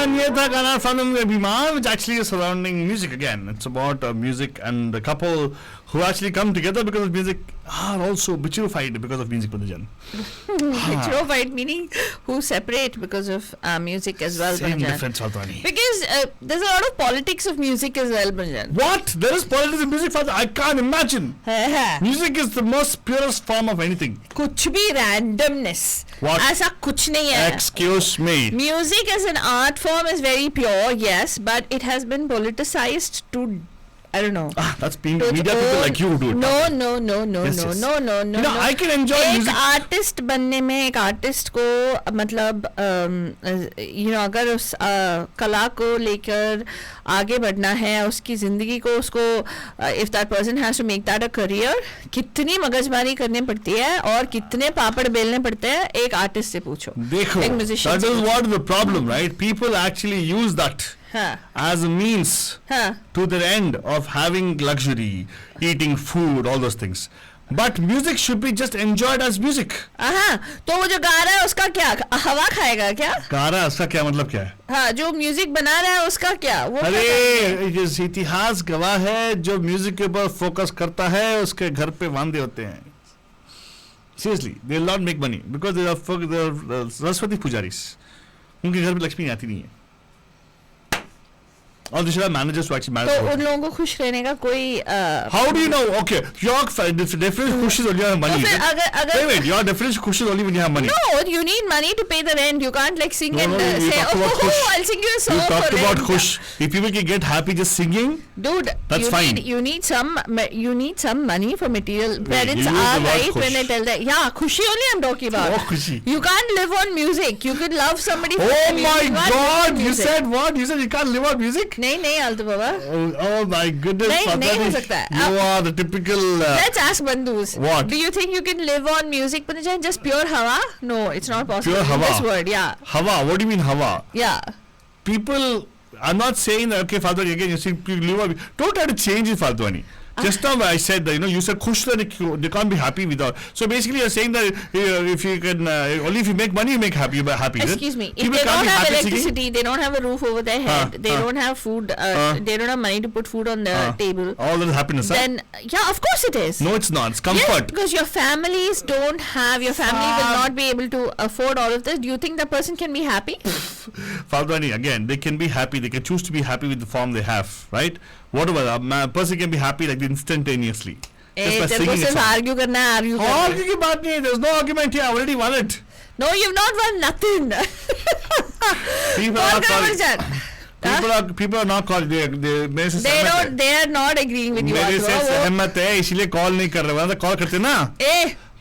एंड ये था गाना from Abhiman, which actually is surrounding music again. It's about music and a couple who actually come together because of music are also bichurified because of music, Panajan. Bichurified meaning who separate because of music as well, Same Panajan. difference, Fatwani. Because there's a lot of politics of music as well, Panajan. What? There is politics in music, Fatwani? I can't imagine. Music is the most purest form of anything. कुछ भी randomness. What? ऐसा कुछ नहीं है. Excuse me. Music as an art form is very pure, yes, but it has been politicized to, I don't know. That's being media people like you do it. No. Yes, yes. No. You know, I can enjoy एक music. Artist बनने में एक artist को मतलब अगर उस कला को लेकर आगे बढ़ना है, उसकी जिंदगी को उसको if that person has to make that a career, कितनी मगजमारी करनी पड़ती है और कितने पापड़ बेलने पड़ते हैं, एक आर्टिस्ट से पूछो. देखो, that is what the problem, right? People actually use that as a means to their end of having luxury, eating food, all those things. But music should be just enjoyed as music. तो वो जो गा रहा है उसका क्या हवा खाएगा क्या? गा रहा है उसका क्या मतलब क्या है? हाँ, जो म्यूजिक बना रहा है उसका क्या? वो अरे इतिहास गवाह है, जो म्यूजिक के ऊपर फोकस करता है उसके घर पे वांदे होते हैं. Seriously, they will not make money because they are Saraswati पुजारीस. उनके घर पे लक्ष्मी आती नहीं है. Or they should have managers to actually manage. तो उन लोगों को खुश रहने का कोई How do you know? Okay, your definition खुश is only when you have money. तो फिर अगर wait, your definition खुश is only when you have money. No, you need money to pay the rent. You can't like sing and say, I'll sing you a song You for talked about rent. खुश. If people can get happy just singing, dude, that's fine. You need some money for material. Parents you use are the word right when खुश. they tell that. Yeah, खुशी only I'm talking about. Oh, खुशी. You can't live on music. You could love somebody. For Oh music. my You can't live God! on You music. said what? You said you can't live on music? नहीं Alto Baba. Oh my goodness! नहीं हो सकता है. You are the typical. Let's ask Bandus. What? Do you think you can live on music, Panajan? Just pure hawa? No, it's not possible. Pure hawa. This word, yeah. Hawa. What do you mean hawa? Yeah. People. I'm not saying that. Okay, Father. Again, you see, people live on. Don't try to change it, Father. Just now I said that, you said khush, they can't be happy without. So basically you're saying that if you can, only if you make money you make happy. Excuse me, if people they don't have electricity, singing? they don't have a roof over their head, they don't have food, they don't have money to put food on the table. All that happiness, then, yeah, of course it is. No, it's not. It's comfort. Yes, because your families don't have, your family will not be able to afford all of this. Do you think that person can be happy? Faldwani, again, they can be happy. They can choose to be happy with the form they have, right? Whatever, a person can be happy like instantaneously. Just by singing a song. Argue की बात नहीं है. There's no argument here. I already won it. No, you've not won nothing. People are calling. People are not calling. They are not agreeing with you. मेरे से सहमत है, इसलिए call नहीं कर रहे. वरना कॉल करते ना.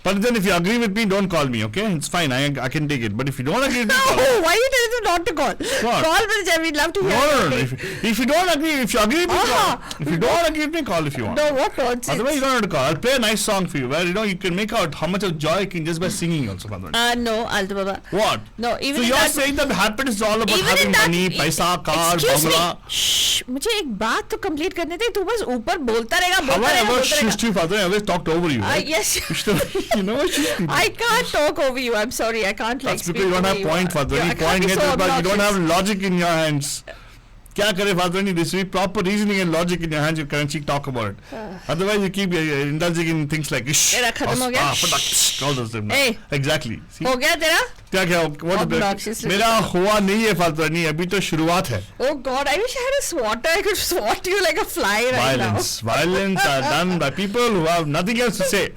But then if you agree with me, don't call me, okay? It's fine. I can take it. But if you don't agree with me, call. No, why are you telling them not to call? What? Call, Panajan. We'd love to hear. No. If you don't agree, if you agree with me, call. If you don't agree with me, call if you want. No, what nonsense. Otherwise, you don't have to call. I'll play a nice song for you where you can make out how much of joy you can just by singing also. No, Alto Baba. What? No, even so you're saying that happiness is all about having money, paisa, car, bangla. Shh, मुझे एक बात तो complete करने दे. तू बस ऊपर बोलता रहेगा. Have I ever shushed you, Father? I always talked over you. Right? Yes. You know what? I can't talk over you. I'm sorry. I can't like. That's because you don't have point, Father. Yeah, Point is but you don't have logic in your hands. क्या करे Father? There should be proper reasoning and logic in your hands. You can actually talk about it. Otherwise, you keep indulging in things like ish. तेरा खत्म हो गया? All those things. Hey. Exactly. See? हो गया तेरा? क्या? What? मेरा हुआ नहीं है Father. नहीं अभी तो शुरुआत है. Oh God! I wish I had a swatter. I could swat you like a fly right now. Violence are done by people who have nothing else to say.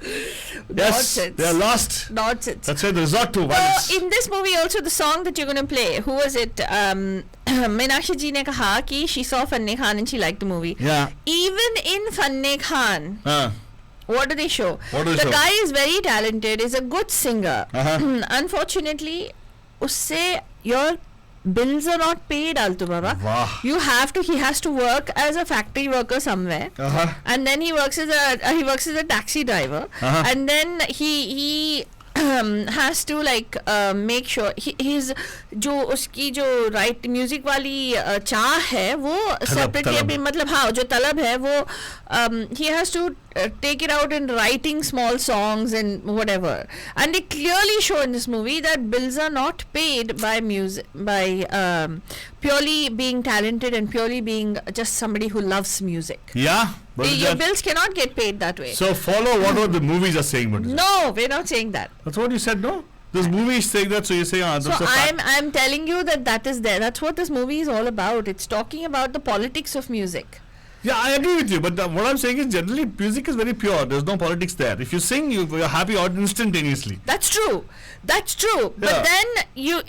Yes, Nonsense. they are lost. Nonsense. That's why they resort to violence. So in this movie also the song that you're going to play, who was it? Meenakshi ji ne kaha ki she saw Fanne Khan and she liked the movie. Yeah. Even in Fanne Khan, what do they show? The guy is very talented, is a good singer. Unfortunately, usse your bills are not paid, Alto Baba. Wow. He has to work as a factory worker somewhere, and then he works as a taxi driver, and then he has to like make sure he's जो उसकी जो right music वाली चाह है वो separately अभी मतलब हाँ जो तलब है वो he has to take it out in writing small songs and whatever, and they clearly show in this movie that bills are not paid by music by purely being talented and purely being just somebody who loves music. Yeah, but your bills cannot get paid that way. So follow what the movies are saying. But no, we're not saying that. That's what you said, no? This movie is saying that, so you say, that's so I'm telling you that is there. That's what this movie is all about. It's talking about the politics of music. Yeah, I agree with you, but what I'm saying is generally music is very pure. There's no politics there. If you sing, you're happy instantaneously. That's true. That's true. Yeah. But then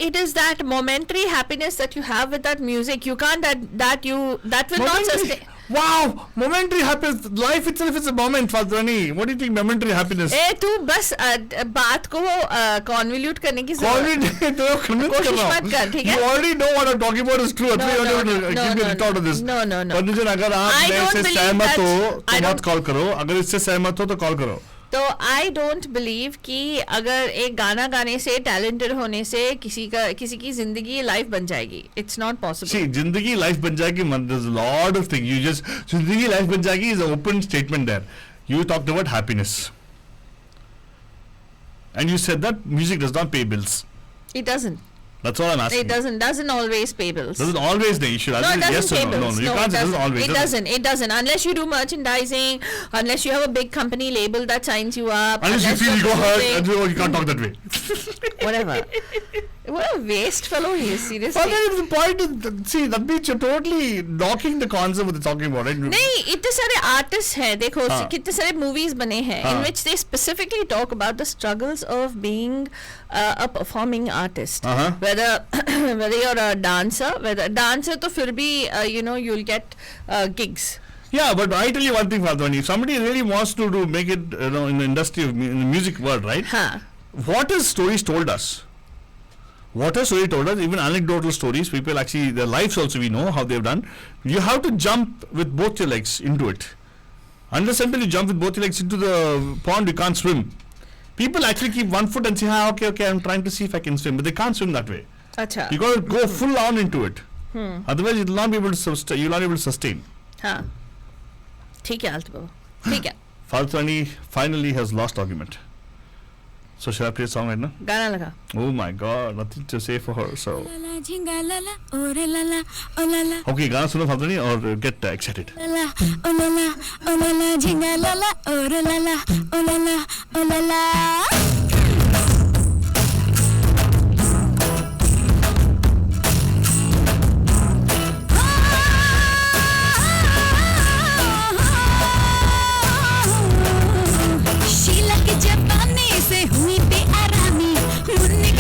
it is that momentary happiness that you have with that music. You can't that will not sustain. Wow, momentary happiness. Life itself is a moment, Faltani. What do you think momentary happiness? तू बस बात को convolute करने की कोशिश मत कर, ठीक है? You already know what I'm talking about is true. No. Parnijan, अगर आप इससे सहमत हो तो मत कॉल करो. अगर इससे सहमत हो तो कॉल करो. तो आई डोंट बिलीव कि अगर एक गाना गाने से टैलेंटेड होने से किसी की जिंदगी लाइफ बन जाएगी. It's not possible. जिंदगी लाइफ बन जाएगी. there's a lot of things. You just जिंदगी लाइफ बन जाएगी is an open statement there. You talked about happiness and you said that music does not pay bills. It doesn't. That's all I'm asking. It doesn't always pay bills. Doesn't always the issue. No, it doesn't yes pay or bills. No, you can't say it doesn't always. It doesn't. Unless you do merchandising, unless you have a big company label that signs you up. Unless you feel you go hurt and you can't talk that way. Whatever. What a waste fellow he is, seriously. But the point is, see, that means you're totally knocking the concept what they're talking about, right? नहीं, इतने सारे artists हैं, देखो, कितने सारे movies बने हैं, in which they specifically talk about the struggles of being a performing artist. Whether you're a dancer, तो फिर भी, you'll get gigs. Yeah, but I tell you one thing, Faltani, if somebody really wants to make it, in the industry, in the music world, right? What has stories told us? What has story told us? Even anecdotal stories, people actually, their lives also we know how they've done. You have to jump with both your legs into it. Unless until you jump with both your legs into the pond, you can't swim. People actually keep one foot and say, okay, I'm trying to see if I can swim, but they can't swim that way. Achha. You got to go full on into it. Otherwise, you'll not be able to sustain. You'll not be able to sustain. ठीक है Altabo. ठीक है. Faltani finally has lost argument. So shall I play a song right now? गाना लगा. Oh my God, nothing to say for her. So. Okay, गाना सुनो Faltani और get excited.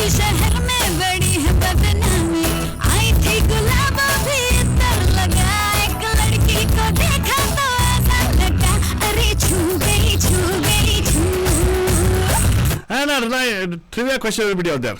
शहर में बड़ी है बदनामी. आई थी गुलाबों भी इतर लगा. एक लड़की को देखा तो ऐसा लगा, अरे छू गई. And trivia question everybody out there.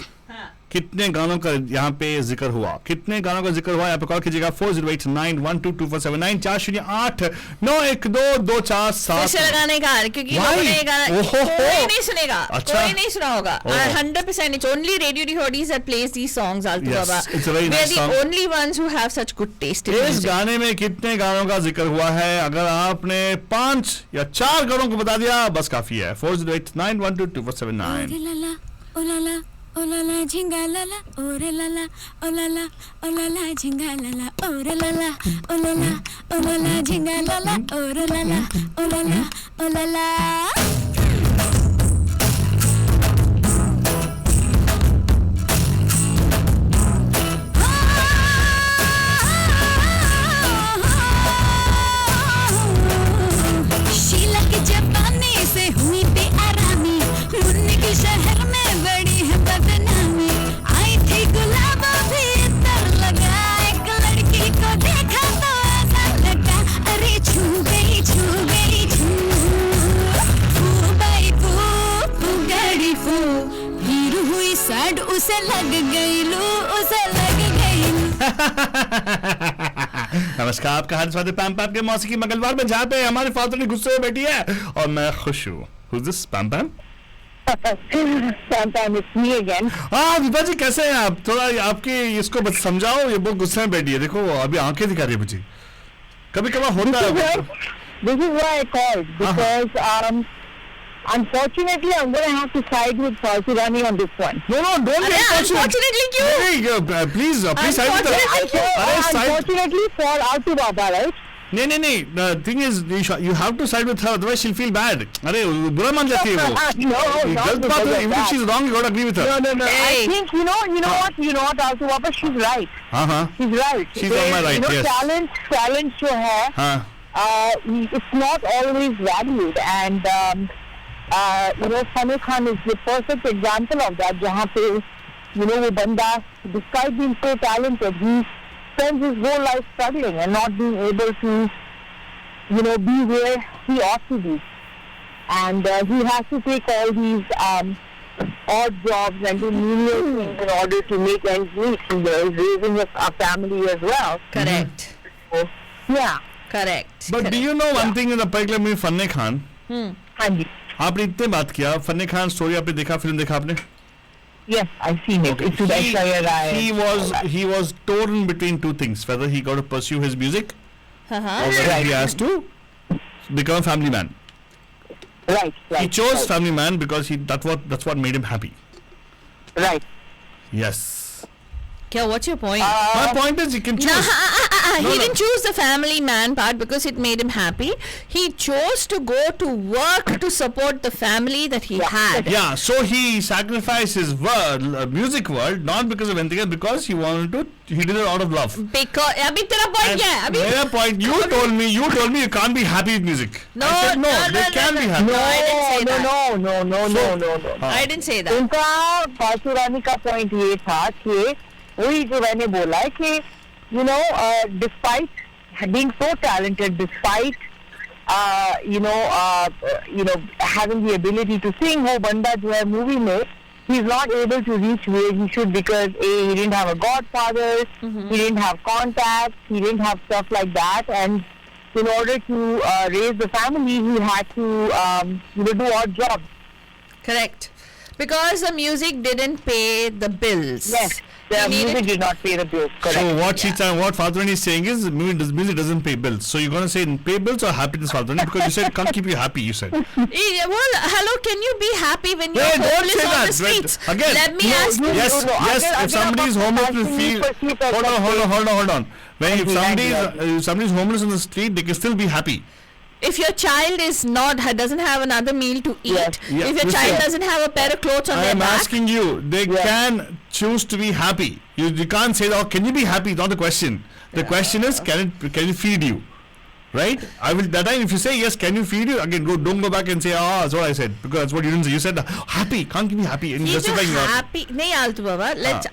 कितने गानों का यहाँ पे जिक्र हुआ? कितने गानों का जिक्र हुआ? यहाँ पे कॉल कीजिएगा 4089122479 408912247. फिर से लगाने का, क्योंकि कोई नहीं सुनेगा. कोई नहीं सुना होगा. 100% it's only Radio DHODs that plays these songs. Altu Baba. It's a very nice song. We're the only ones who have such good taste in music. music. इस गाने में कितने गानों का जिक्र हुआ है? अगर आपने 5 या 4 गानों को बता दिया बस काफी है. 4089122479. ओ लाला झिंगा लाला ओरे लाला ओ लाला झिंगा लाला ओरे लाला ओ लाला झिंगा लाला ओरे लाला ओ लाला शीला की जवानी से हुई बेआरामी. मुन्नी के शहर में बड़ी है बदनामी. आई थी गुलाबों भी इतर लगा. एक लड़की को देखा तो ऐसा लगा, अरे छू गई. फू बाई फू गड़ी फू. फिर हुई सड उसे लग गई लू. नमस्कार, आपका हाथ स्वागत है पैम पैम के मौसीकी मंगलवार में, जहाँ पे हमारे फाल्तनी गुस्से में बैठी है और मैं खुश हूँ. Who's this? पैम पैम? Sometimes it's me again. हाँ विभा जी कैसे हैं आप? थोड़ा आपके इसको बस समझाओ, ये बहुत गुस्से में बैठी है, देखो अभी आंखें दिखा रही है मुझे. कभी कभार होता है. This is why I called, because unfortunately I'm going to have to side with Falsu Rani on this one. No, don't be Unfortunately क्यों? नहीं, please side with her. Unfortunately for Altu Baba, right? नहीं, the thing is you have to side with her, otherwise she'll feel bad. अरे बुरा मान जाती है वो. No, गलत बात है. Even if she's wrong, you got to agree with her. No. Hey. I think you know what, Altu Baba, she's right. हाँ. She's right. She's on my right, yes. Talent जो है, हाँ. it's not always valued, and Fanny Khan is the perfect example of that. जहाँ पे वो बंदा, despite being so talented, he spends his whole life struggling and not being able to be where he ought to be, and he has to take all these odd jobs and do menial things in order to make ends meet. And there is raising a family as well. Correct. So, yeah. Correct. But do you know one thing in the particular movie फन्ने Khan? हाँ जी. आपने इतने बात किया, फन्ने Khan story आपने देखा, film देखा आपने? Yes, I've seen it. It's with Aishwarya Rai. He was torn between two things: whether he got to pursue his music, or whether he has to become a family man. Right. He chose family man because that's what made him happy. Right. Yes. Kya, what's your point? My point is, you can choose. He didn't choose the family man part because it made him happy. He chose to go to work to support the family that he had. Yeah, so he sacrificed his music world, not because of anything else, because he wanted to. He did it out of love. Because abhi tera point kya hai? Their point. You told me you can't be happy with music. No, I said, they can be happy. No, I didn't say that. No. I didn't say that. उनका फालतू रानी का point ये था कि वही जो मैंने बोला है कि despite being so talented, despite having the ability to sing, वो बंदा जो है मूवी में he's not able to reach where he should because he didn't have a godfather, he didn't have contacts, he didn't have stuff like that, and in order to raise the family, he had to do odd jobs. Correct. Because the music didn't pay the bills. Yes, the music did not pay the bills. Correct. So what Falthrani is saying is music doesn't pay bills. So you're going to say pay bills or happiness, Falthrani? Because you said can't keep you happy, you said. Well, hello, can you be happy when you're homeless on the streets? Again, let me ask you. Yes, if somebody is homeless, will feel... Hold on. If somebody is homeless on the street, they can still be happy. If your child doesn't have another meal to eat, if your child doesn't have a pair of clothes on their back, I'm asking you, they can choose to be happy. You can't say, can you be happy? Not the question. The question is, can it feed you? Right? That time if you say yes, can you feed you? Again, don't go back and say, that's what I said. Because that's what you didn't say. You said, happy, can't you be happy? And he's happy. Nahi, Altu Baba. Let's,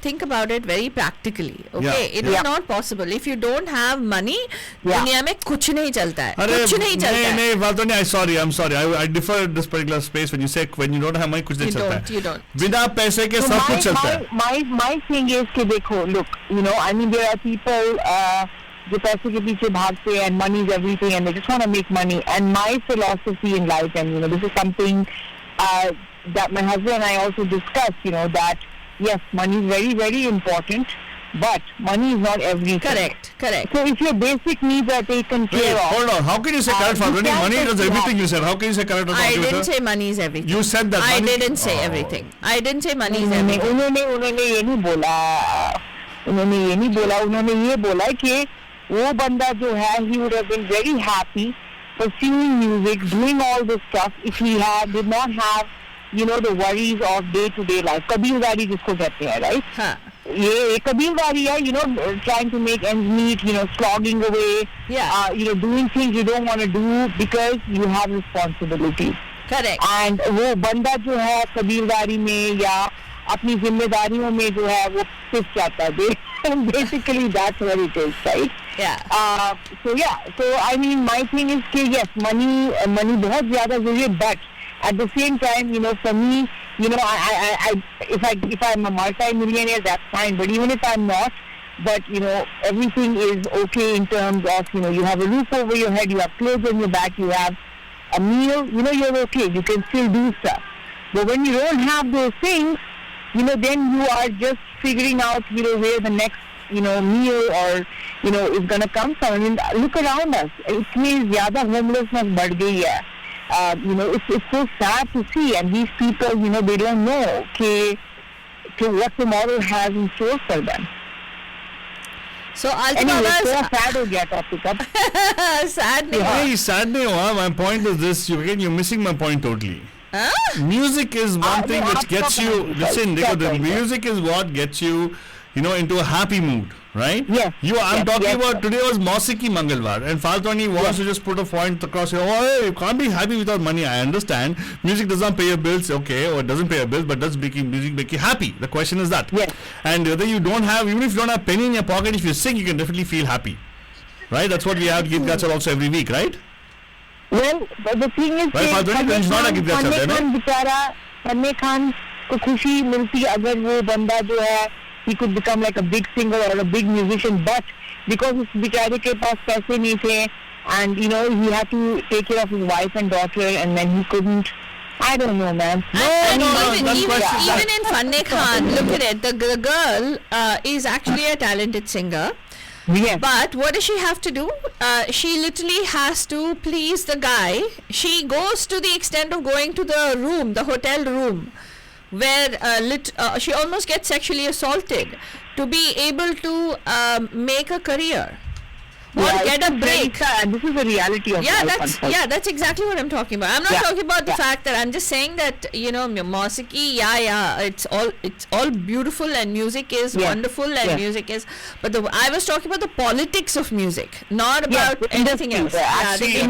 think about it very practically. Okay? It is not possible. If you don't have money, दुनिया में कुछ नहीं चलता है. कुछ नहीं चलता है. I'm sorry. I differ in this particular space when you don't have money, कुछ नहीं चलता है. You don't. बिना पैसे के सब कुछ चलता है. My thing is कि देखो, look, there are people जो पैसे के पीछे भागते हैं and money is everything and they just want to make money, and my philosophy in life, and this is something that my husband and I also discussed, that yes, money is very, very important, but money is not everything. Correct. So if your basic needs are taken care of... Hold on, how can you say correct for money is everything you said? How can you say correct? I didn't say money is everything. You said that I didn't say everything. I didn't say money is everything. उन्होंने ये बोला कि वो बंदा जो है, he would have been very happy pursuing music, doing all this stuff if he did not have, the worries of day-to-day life. कबीरदारी जिसको कहते हैं, right? हाँ. ये कबीरदारी है, trying to make ends meet, slogging away, doing things you don't want to do because you have responsibilities. Correct. And वो बंदा जो है कबीरदारी में या अपनी जिम्मेदारियों में जो है वो पिस जाता है. Basically that's what it is, right? Yeah. So I mean, my thing is कि yes, money बहुत ज़्यादा ज़रूरी है, but at the same time, for me, if I'm a multi-millionaire, that's fine. But even if I'm not, but everything is okay in terms of you have a roof over your head, you have clothes on your back, you have a meal, you're okay. You can still do stuff. But when you don't have those things, then you are just figuring out, where the next, meal or, is going to come from. I mean, look around us. Itni zyada homelessness बढ़ गई hai. It's so sad to see, and these people, they don't know what tomorrow has in store for them. So anyway, so sad ho gaya topic ab. Sad nahi. Hey, sad nahi hua. My point is this. You're missing my point totally. Huh? Music is one thing which gets you. Listen, the music is what gets you, into a happy mood, right? Yes. I'm talking about today was Mausiki Mangalwar, and Faltoni wants to just put a point across here. Oh, you can't be happy without money. I understand. Music does not pay your bills, okay, or it doesn't pay your bills, but does music make you happy? The question is that. Yes. And whether you don't have, even if you don't have penny in your pocket, if you sing, you can definitely feel happy, right? That's what we have Geet Gachar also every week, right? Well, but the thing is, Fanne Khan को खुशी मिलती अगर वो बंदा जो है he could become like a big singer or a big musician, but because उस बेचारे के पास पैसे नहीं थे, and he had to take care of his wife and daughter, and then he couldn't. I don't know, man. Even in Fanne Khan, look at it. The girl is actually a talented singer. Yes. But what does she have to do? She literally has to please the guy. She goes to the extent of going to the hotel room, where she almost gets sexually assaulted to be able to make a career or get a break. This is the reality of life. That's exactly what I'm talking about. I'm not talking about the fact that I'm just saying that Mausiki, it's all beautiful, and music is wonderful, and music is, but I was talking about the politics of music, not about anything else. See,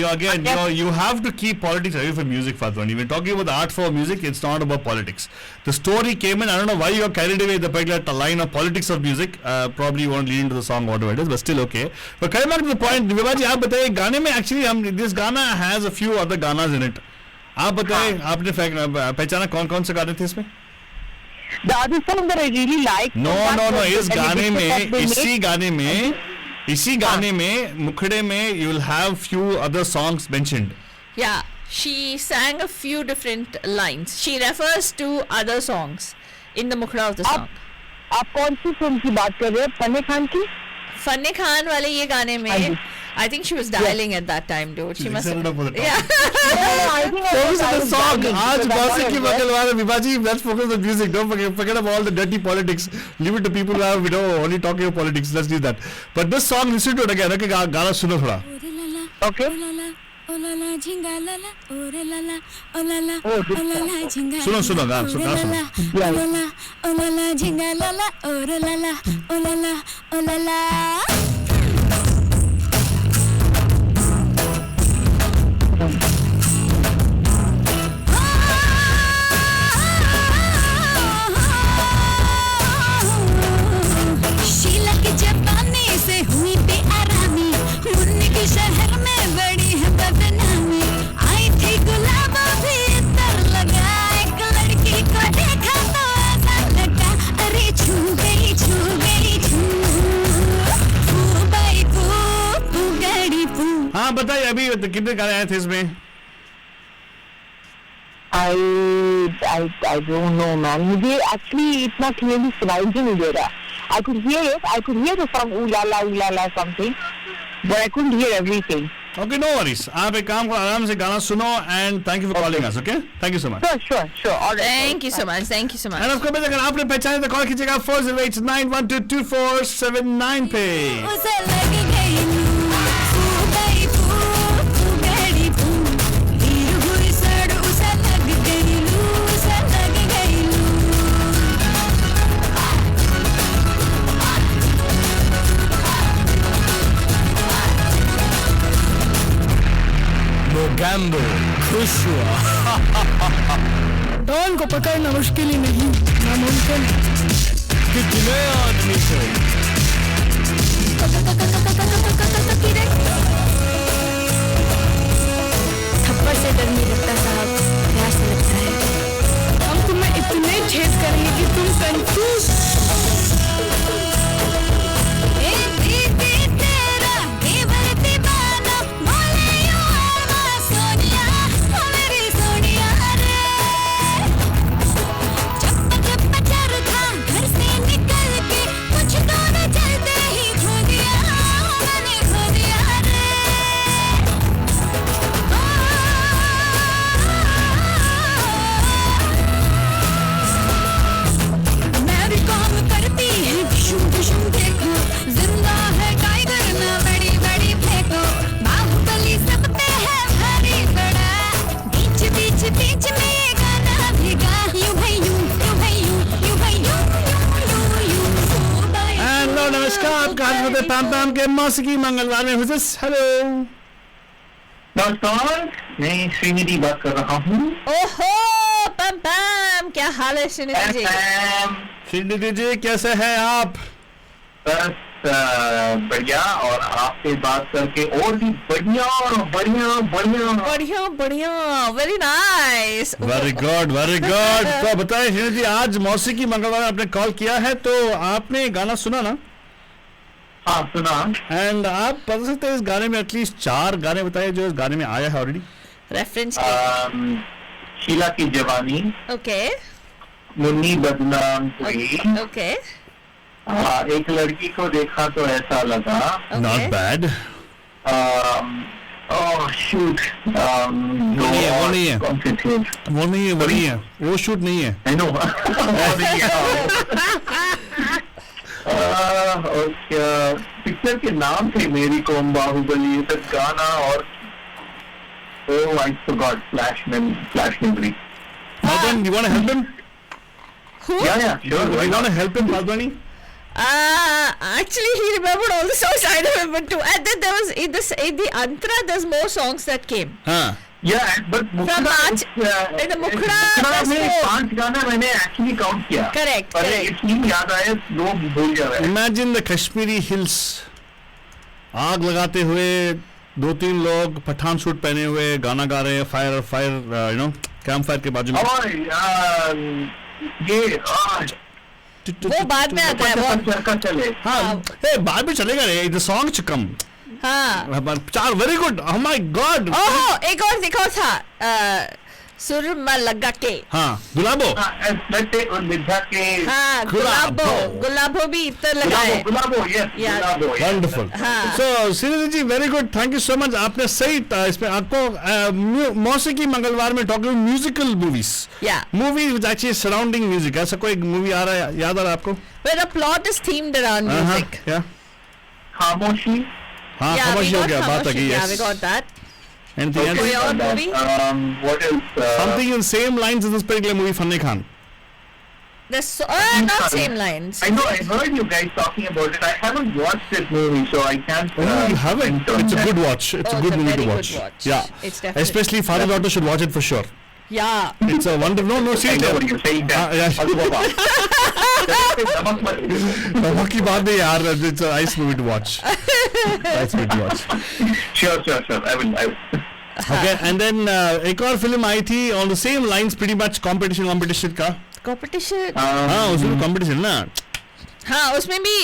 again, you have to keep politics away from music, Fatwani. We're talking about the art form of music. It's not about politics. The story came in. I don't know why you are carried away with the particular line of politics of music. Probably you won't lead into the song, whatever it is, but still okay. But coming back to the point, Vibhaji, आप बताइए गाने में actually this Ghana has a few other Ganas in it. आप बताइए आपने पहचाना कौन से गाने थे इसमें? The other song that I really like. No. इसी गाने में मुखड़े में you will have few other songs mentioned. Yeah, she sang a few different lines. She refers to other songs in the mukhda of the song. आप कौन सी film की बात कर रहे हो? फन्ने खान की? फन्ने खान वाले ये गाने में I think she was dialing at that time, dude. She must have. Yeah. Focus on the song. आज Mausiki Mangalwar, Vibhaji, let's focus on the music. Don't forget about all the dirty politics. Leave it to people who have, only talking about politics. Let's do that. But this song, listen to it again. Okay, गाना सुनो थोड़ा. Okay. सुनो गाना सुनो. शहर में बड़ी है बदनामी, आई थी गुलाबों भी इतर लगा, एक लड़की को देखा तो ऐसा लगा, अरे छू गई फू गड़ी फू. हाँ बताइए अभी कितने गाने आए थे इसमें? I don't know, man. मुझे actually इतना clearly सुनाई नहीं दे रहा. I could hear the song ooh la la something, but I couldn't hear everything. Okay, no worries. आप एक काम करो, आराम से गाना सुनो, and thank you for calling us. Okay, thank you so much. Sure. All right. Thank you so much. And of course, अगर आपने पहचाने तो कॉल कीजिएगा 40891222479 पे. उसे लग गई लू, फू गई फू गड़ी फू, हीर हुई सड़ उसे लग गई लू, उसे लग गई लू. Mogambo, खुश हुआ. डॉन को पकड़ना मुश्किल ही नहीं, नामुमकिन. कितने आदमी थे? थप्पड़ से डर नहीं लगता साहब, प्यार से लगता है. हम तुम्हें इतने छेद करेंगे कि तुम कंफ्यूज. पैम पैम के मौसीकी मंगलवार में हुजस हेलो नमस्कार, मैं श्रीनिधि बात कर रहा हूँ। ओहो पम पम, क्या हाल है श्रीनिधि जी? श्रीनिधि जी कैसे हैं आप? बस बढ़िया, और आपसे बात करके और भी बढ़िया बढ़िया बढ़िया बढ़िया बढ़िया, very nice, very good very good. तो बताएं श्रीनिधि जी, आज मौसीकी मंगलवार आपने कॉल किया है, तो आपने गाना सुना ना? हाँ सुना। एंड आप बता सकते हैं इस गाने में एटलीस्ट 4 गाने बताइए जो इस गाने में आया है ऑलरेडी रेफरेंस शीला की जवानी, ओके मुन्नी बदनाम हुई, ओके, एक लड़की को देखा तो ऐसा लगा, नॉट बैड। शूट वो नहीं है वो शूट नहीं है। और पिक्चर के नाम थे मेरी कौम, बाहुबली, ये सब गाना, और I forgot, flash memory. Madhvani, you want to help him? who? Yeah, sure. You want to help him, Madhvani? Actually he remembered all the songs, I remember too, and then there was in the Antara there's more songs that came. हाँ. Yeah, but From March, in the Mukhra में 5 गाना मैंने actually count किया। Correct, पर correct. एक ही याद आया, 2 भूल जा रहा है। Imagine the Kashmiri hills, आग लगाते हुए 2-3 लोग पठान सूट पहने हुए गाना गा रहे हैं, fire you know camp fire के बाजू में। और ये वो बाद में आता है वो। चरका चले। हाँ, बाद में चलेगा रे, the song to come. हाँ 4 very good, oh my god. ओह एक और देखो था सुरमा लगा के, हाँ गुलाबो, मिर्जा के, हाँ गुलाबो भी इतना लगा है, गुलाबो, yes, Yeah. गुलाबो, yes. wonderful. हाँ. So Srinidhi ji very good, thank you so much. आपने सही इसमें आपको मौसीकी मंगलवार में talking musical movies, Yeah. Movies which actually surrounding music, ऐसा कोई मूवी आ रहा है, याद आ रहा है आपको? where the plot is themed around music. Yeah. खामोशी। हाँ Yeah, we खामोशी हो got गया, बात आ खामोशी, गई। yeah, we Yes. got that. Anything else? कोई और movie? What else? Something in same lines as this particular movie, Fanne Khan. Not same lines. I know, I heard you guys talking about it. I haven't watched this movie, so I can't. Oh, you haven't? It's a good watch. It's a good movie to very watch. good watch. Yeah. It's definitely. Especially father daughter should watch it for sure. Yeah. It's a wonderful. No, I seriously. know what you're saying. नमक की बात नहीं यार, it's a nice movie to watch. Nice movie to watch. Sure. I will. Okay, and then एक और film आई थी on the same lines, pretty much competition का. Competition. हाँ उसमें competition ना. हाँ उसमें भी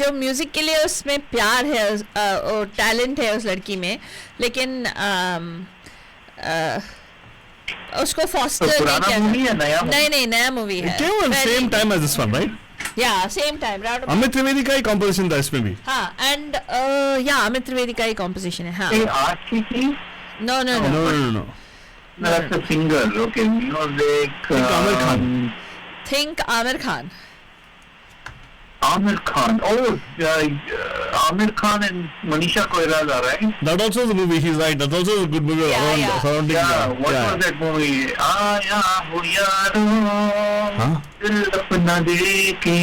जो म्यूजिक के लिए उसमें प्यार है और टैलेंट है उस लड़की में, लेकिन उसको फॉस्टर नहीं पुराना किया। मूवी है, नया मूवी? नहीं नया मूवी है। It came on same time as this one, right? Yeah, same time. Round Amit Trivedi का ही composition था इसमें भी. हाँ, and अमित त्रिवेदी का ही composition है। हाँ। आशिकी की? No. No. That's a singer. Okay, music. Amir Khan. Think Amir Khan. Amir Khan. Oh, Amir Khan and Manisha Koirala, right? That also is a movie. He's right. That's also a good movie. Yeah. Surrounding. Yeah. What was that movie? Aaya ho yaaro. हाँ? दिल अपना देखे.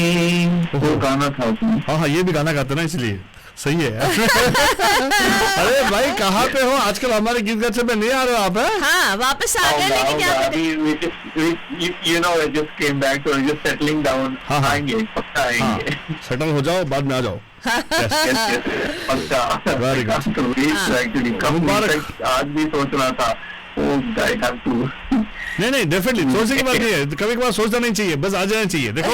वो गाना था उसमें. हाँ ये भी गाना गाते ना, इसलिए सही है। अरे भाई कहाँ पे हो आजकल, हमारे गीत गाचे में नहीं आ रहे हो आप? हाँ वापस आ गए, लेकिन क्या करें? I just came back, so we're just settling down. हाँ. आएंगे, पक्का आएंगे. सेटल हो जाओ, बाद में आ जाओ। Yes, पक्का. Very good. To reach actually. मुबारक. आज भी सोच रहा था. I have to. नहीं डेफिनेटली सोचने की बात नहीं है, कभी कभार सोचना नहीं चाहिए, बस आ जाना चाहिए। देखो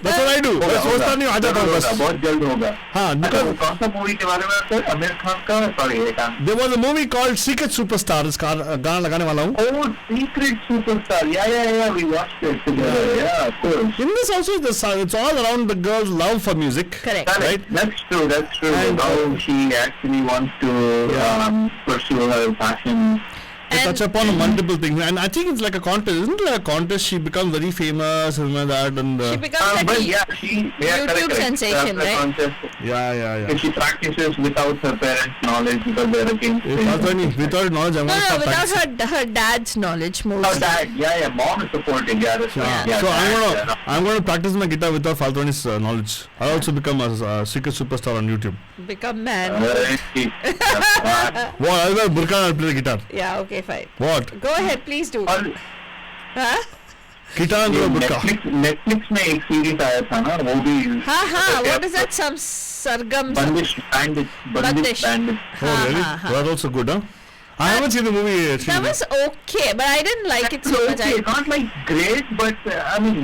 that's what I do, मैं सोचता नहीं, आ जाता हूँ बस। बहुत जल्द होगा। हाँ, कौन सा मूवी के बारे में सर? आमिर खान का? Sorry, there was a movie called Secret Superstar, इसका गाना लगाने वाला हूँ। Oh, Secret Superstar. Yeah, we watched it together. Yeah, of course. In this also it's all around the girl's love for music. Correct. Right? That's true. And how she actually wants to pursue her passion. They touch upon multiple things, and I think it's like a contest. Isn't it like a contest? She becomes very famous and that, and She becomes like but a yeah, YouTube correct. sensation, That's the right? concept. yeah. If she practices without her parents' knowledge because they're against If it. Faltoni, without knowledge, I No, want to no, start without practicing. her dad's knowledge Oh, mostly. dad, yeah, mom is supporting, that's Yeah. right. Yeah, So dad, I'm gonna practice my guitar without Faltoni's knowledge. I'll also become a secret superstar on YouTube. Become man. What? I'll wear burqa and I'll play the guitar. Yeah, okay, fine. What? Go ahead, please do. और Huh? Guitar and burqa. Netflix में एक series आया था ना वो भी Ha, what is that? Some sargam. बंदिश bandit Bandish. Oh, really? That's also good, huh? I haven't seen the movie yet. That was okay, but I didn't like it so much. It's not like great, but I mean,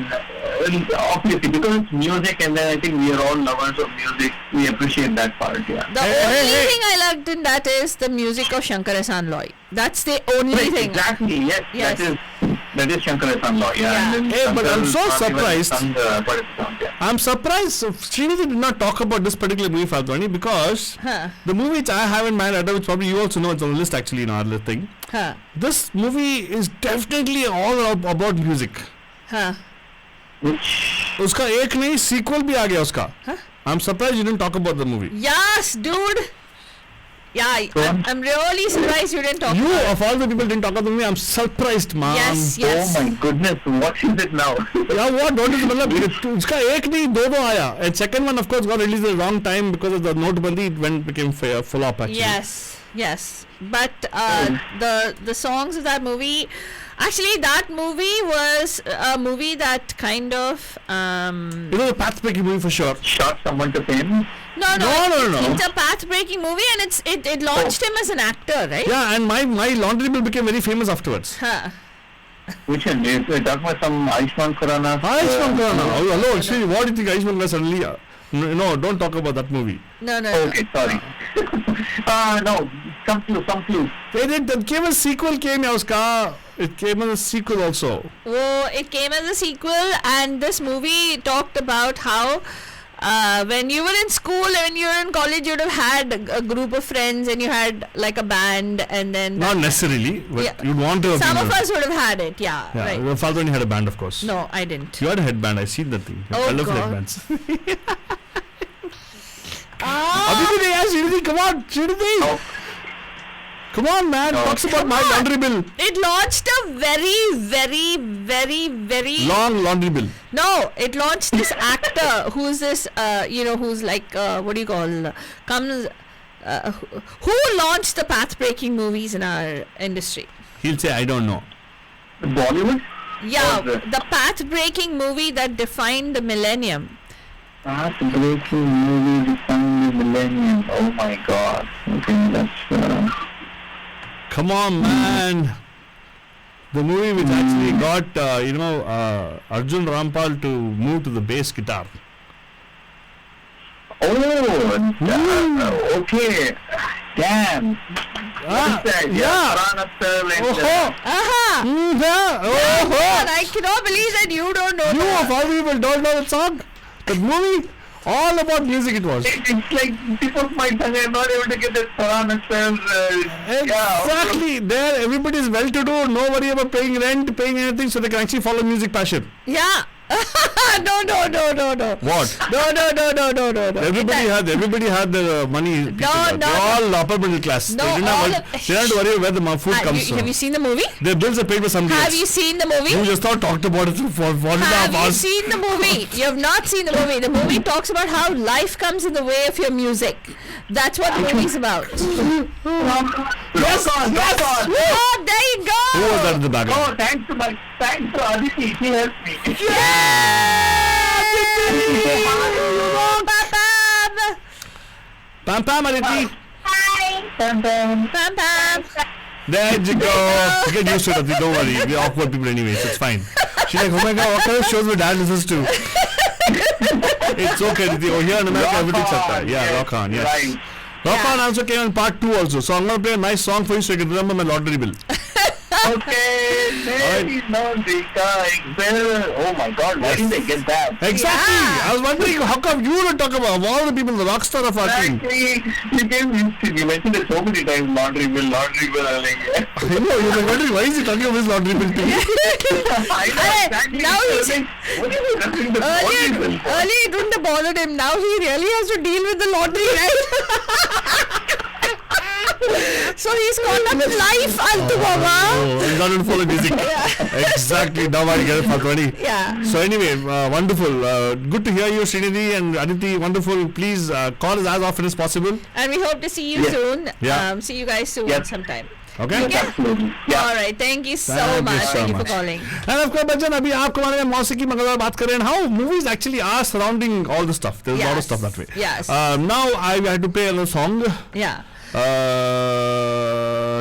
obviously because it's music, and then I think we are all lovers of music. We appreciate that part, yeah. The only thing I liked in that is the music of Shankar Ehsaan Loy. That's the only Right, thing. exactly. Yes, that is Shankar Ehsaan Loy. Yeah. And then Hey, but I'm so Shankar surprised. sung quite a song, yeah. I'm surprised Srinidhi did not talk about this particular movie, Faltoni, because Huh. the movie which I have in mind, which probably you also know, it's on the list actually in our list thing. Huh. This movie is definitely all about music. Huh. Which उसका एक नहीं sequel भी आ गया उसका. I'm surprised you didn't talk about the movie. Yes, dude. Yeah, I'm really surprised you didn't talk You about it. of all the people didn't talk about the movie. I'm surprised, man. Yes. oh my goodness, what is it now? Yeah, what is मतलब उसका एक नहीं दो आया. And second one of course got released at the wrong time because of the notebandi. It became flop actually. Yes. But the songs of that movie, actually that movie was a movie that kind of You know the path-breaking movie for sure. Shot someone to fame? no. It's a path-breaking movie, and it launched him as an actor, right? Yeah, and my laundry bill became very famous afterwards. Huh. Which one? You're talking about some Ayushmann Khurrana? Ayushmann Khurrana. Oh, hello, actually, what do you think Ayushmann Khurrana suddenly? No, don't talk about that movie. No. Okay, sorry. No, some clue. It came a sequel, it came as a sequel also. Oh, it came as a sequel, and this movie talked about how when you were in school, when you were in college, you'd have had a group of friends and you had like a band, and then Not necessarily, but Yeah. you'd want to have some been of a- us would have had it. Yeah, Yeah, right. Faltoni had a band, of course. No, I didn't. You had a headband, I seen that thing. Oh, I love God. headbands. Ah, Abhi bhi nahi aaya, Srinidhi, come on, Srinidhi. No. Come on, man, talks about my laundry bill. it launched a very Long laundry bill. No, it launched this actor who's this who's like what do you call comes who launched the path-breaking movies in our industry. He'll say, I don't know. Bollywood? Yeah, What's that? the path-breaking movie that defined the millennium. Path-breaking movie defined the millennium. Oh my god. Okay, that's... Come on, man. The movie which actually got, Arjun Rampal to move to the bass guitar. Okay. Damn. Ah, What is that? yeah. Farhan Akhtar and, Oh, Aha! oh, God, I cannot believe that you don't know You that. of all people don't know that song? That movie? All about music it was. It's like tip of my tongue. I'm not able to get that Farhan Akhtar. Exactly. There, everybody is well-to-do. No worry about paying rent, paying anything, so they can actually follow music passion. Yeah. No. What? No. Everybody had the money. People No. They're all upper middle class. No, they didn't all have to worry where the food comes from. Have you seen the movie? Their bills are paid by somebody Have else. you seen the movie? You just not talked about it for 1.5 Have you hours. seen the movie? You have not seen the movie. The movie talks about how life comes in the way of your music. That's what the movie's about. Yes. Oh, there you Who go. was that in the background? Oh, thanks to Aditi. She helped me. Pam Pam, Aditi. Pam. Pam. There you go. Get used to it, Aditi. Don't worry. We're awkward people anyways. It's fine. She's like, oh my god, what kind of shows my dad listens to? It's okay, Aditi. Oh, here in America, everything's like that. Yeah, Rock On, yes. Right. Rock On also came in part 2 also. So I'm going to play a nice song for you so you can remember my laundry bill. Okay, Mary laundry ka ek bill. Oh my God, why didn't they get that? Exactly. I was wondering how come you don't talk about of all the people, the rock star of our team. You mentioned it so many times. Laundry bill. I'm like, I know. You were wondering why is he talking about his laundry bill to me? I know exactly. Now he's- What is he referring to laundry bill for? Earlier it wouldn't have bothered him. Now he really has to deal with the laundry, right? So he's called up life, Altu Baba. Oh, he's not even follow music. Exactly. Now I get it, Fatwani. Yeah. So anyway, wonderful. Good to hear you, Srinidhi and Aditi. Wonderful. Please call us as often as possible. And we hope to see you soon. Yeah. See you guys soon Yes. sometime. Okay. Absolutely. Yeah. All right. Thank you so Thank you much. so Thank you for much. calling. And of course, Bachchan, अभी आपको हमारे मौसीकी मंगलवार बात कर रहे हैं. How movies actually are surrounding all the stuff. There's a lot of Yes. stuff that way. Yes. Now I had to play another song. Yeah.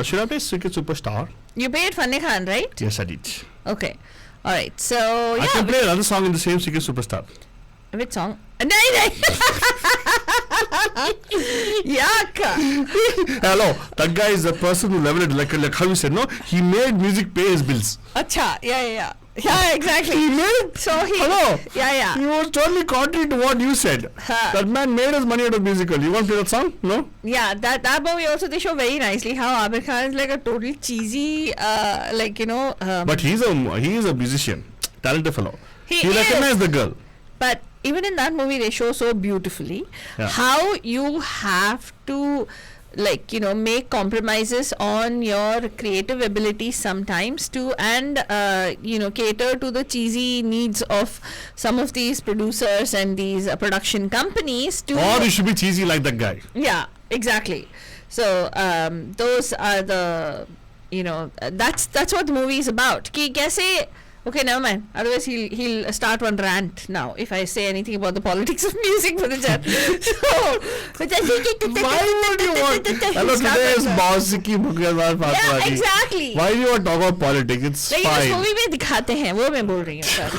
Should I play Cricket Superstar? You paid Fanny Khan, right? Yes, I did. Okay. All right. So I yeah. can play another song in the same Cricket Superstar. Which song? Nahi, nahi. Yuck. Hello, that guy is a person who leveled it like how you said, no? He made music pay his bills. Acha. Yeah. Yeah, exactly. He made it. So he. Hello. Yeah. He was totally contrary to what you said. Huh. That man made his money out of musical. You want to play that song? No? Yeah, that movie also they show very nicely how Amir Khan is like a totally cheesy, like you know. But he is a musician, talented fellow. He recognized the girl. But even in that movie, they show so beautifully how you have to, like you know, make compromises on your creative ability sometimes to, and you know, cater to the cheesy needs of some of these producers and these production companies to. Or you should be cheesy like that guy. Yeah, exactly. So those are the, you know, that's what the movie is about. Ki kaise. Okay, never mind. Otherwise, he'll start one rant now if I say anything about the politics of music for the chat. Why would you want? Hello, today is Mausiकी Mangalwar Fatwani. Yeah, exactly. Why do you want to talk about politics? It's लेकिन उस fine. Movie में दिखाते हैं वो मैं बोल रही हूँ sir.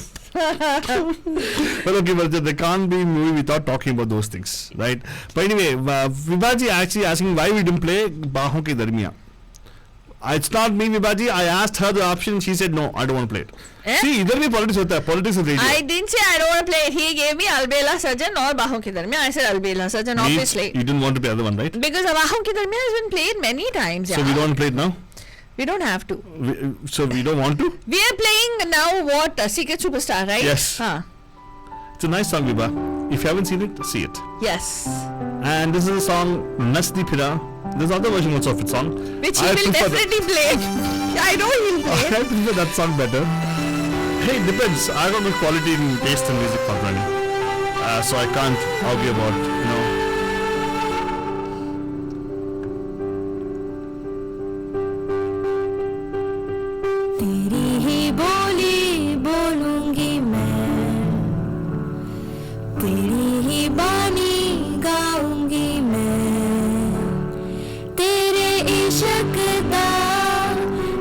Well, okay, but there can't be a movie without talking about those things, right? But anyway, Vibhaji actually asking why we didn't play Baahon Ke Darmiyan. It's not me, Vibhaji. I asked her the option. She said no, I don't want to play it. See, इधर भी politics होता है. Politics is radio. I didn't say I don't want to play it. He gave me Albela Sajan और बाहों के दरमियान. I said Albela Sajan, obviously. You didn't want to play the other one, right? Because बाहों के दरमियान has been played many times. So we don't play it now? We don't have to. So we don't want to? We are playing now what? Secret Superstar, right? Yes. It's a nice song, Vibha. If you haven't seen it, see it. Yes. And this is a song, Nasdi Phira. There's another version also of its song. Which he will definitely play. I know he'll play. I prefer that song better. Hey, depends. I don't know quality in taste in music for running. So I can't argue about, you know. तेरी ही बोली बोलूंगी मैं, तेरी ही बानी गाऊंगी मैं, तेरे इश्क दा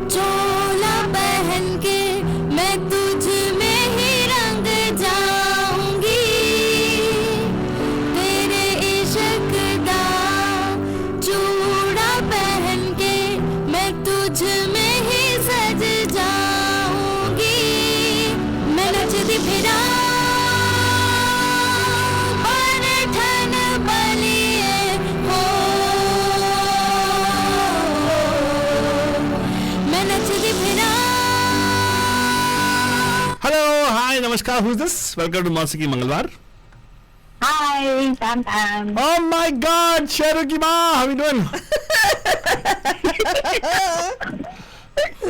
चोला पहन के मैं तुझ में ही रंग जाऊंगी, तेरे इश्क दा चूड़ा पहन के मैं तुझ में ही सज जाऊंगी, मैं नचती फिरा ठन बलिए हो, मैं नचती फिरा. Hello, hi, namaskar. Who's this? Welcome to Mausiकी Mangalwar. Hi, Tam Tam. Oh my God, Sheru ki ma, how you doing?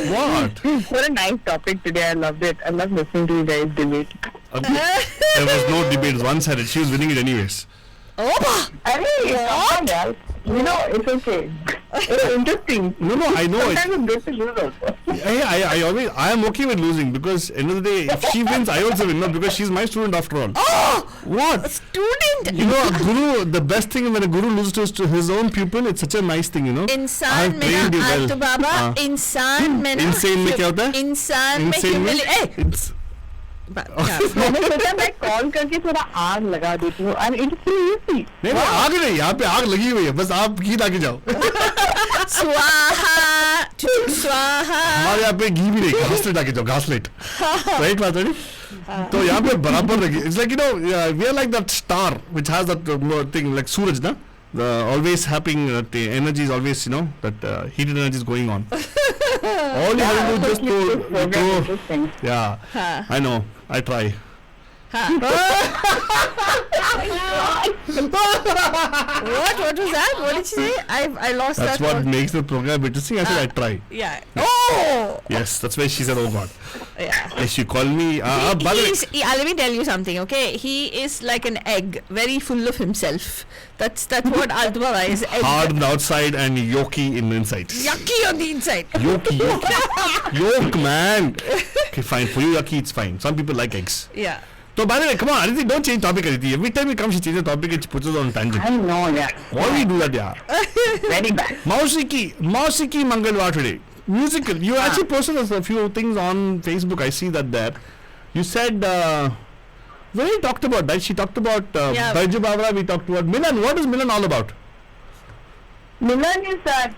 What? What a nice topic today. I loved it. I love listening to you guys debate. There was no debate. It was one-sided. She was winning it anyways. Oh, I mean, come on, you know, it's okay. It's interesting. No, I know. Sometimes it's good to lose also. I am okay with losing because end of the day, if she wins, I also win. No, because she's my student after all. oh, What? student. You know, a guru, the best thing when a guru loses to his own pupil, it's such a nice thing, you know. इंसान I've में trained you ना well. आलतू बाबा हाँ. इंसान में ना Insane में क्या होता है? इंसान में Insane में? humility It's- मैंने सोचा मैं कॉल करके थोड़ा आग लगा देती हूँ. And it's so easy. नहीं आग नहीं, यहाँ पे आग लगी हुई है, बस आप गीत आगे जाओ. Swaha. Swaha. हमारे यहाँ पे घी भी नहीं, घासलेट आके जाओ, घासलेट, राइट बात है? तो यहाँ पे बराबर लगी. It's like, you know, we are like that star which has that thing like सूरज ना, always happening, that energy is always, you know, that heated energy is going on. All you have to do is just throw. Yeah, I know, I try. What was that? What did she say? I lost That's that. what makes the program interesting. I said I try. Yeah. Oh. Yes, that's why she said, "Oh God." Yeah. Yes, she called me. By the way, Let me tell you something, okay? He is like an egg, very full of himself. That's what Advara is. Egg. hard on the outside and yolky in the inside. Yucky on the inside. Yolky. Yolk, man. Okay, fine. For you, yucky, it's fine. Some people like eggs. Yeah. So, by the way, come on, Aditi, don't change topic, Aditi. Every time you come, she changes the topic and she puts us on tangent. I know, yeah. Why do you do that, yeah? Very bad. Mausiki Mangalwar today. Musical. You actually posted us a few things on Facebook. I see that there. You said, what you talked about, right? She talked about Baiju Babra, we talked about Milan. What is Milan all about? Milan is that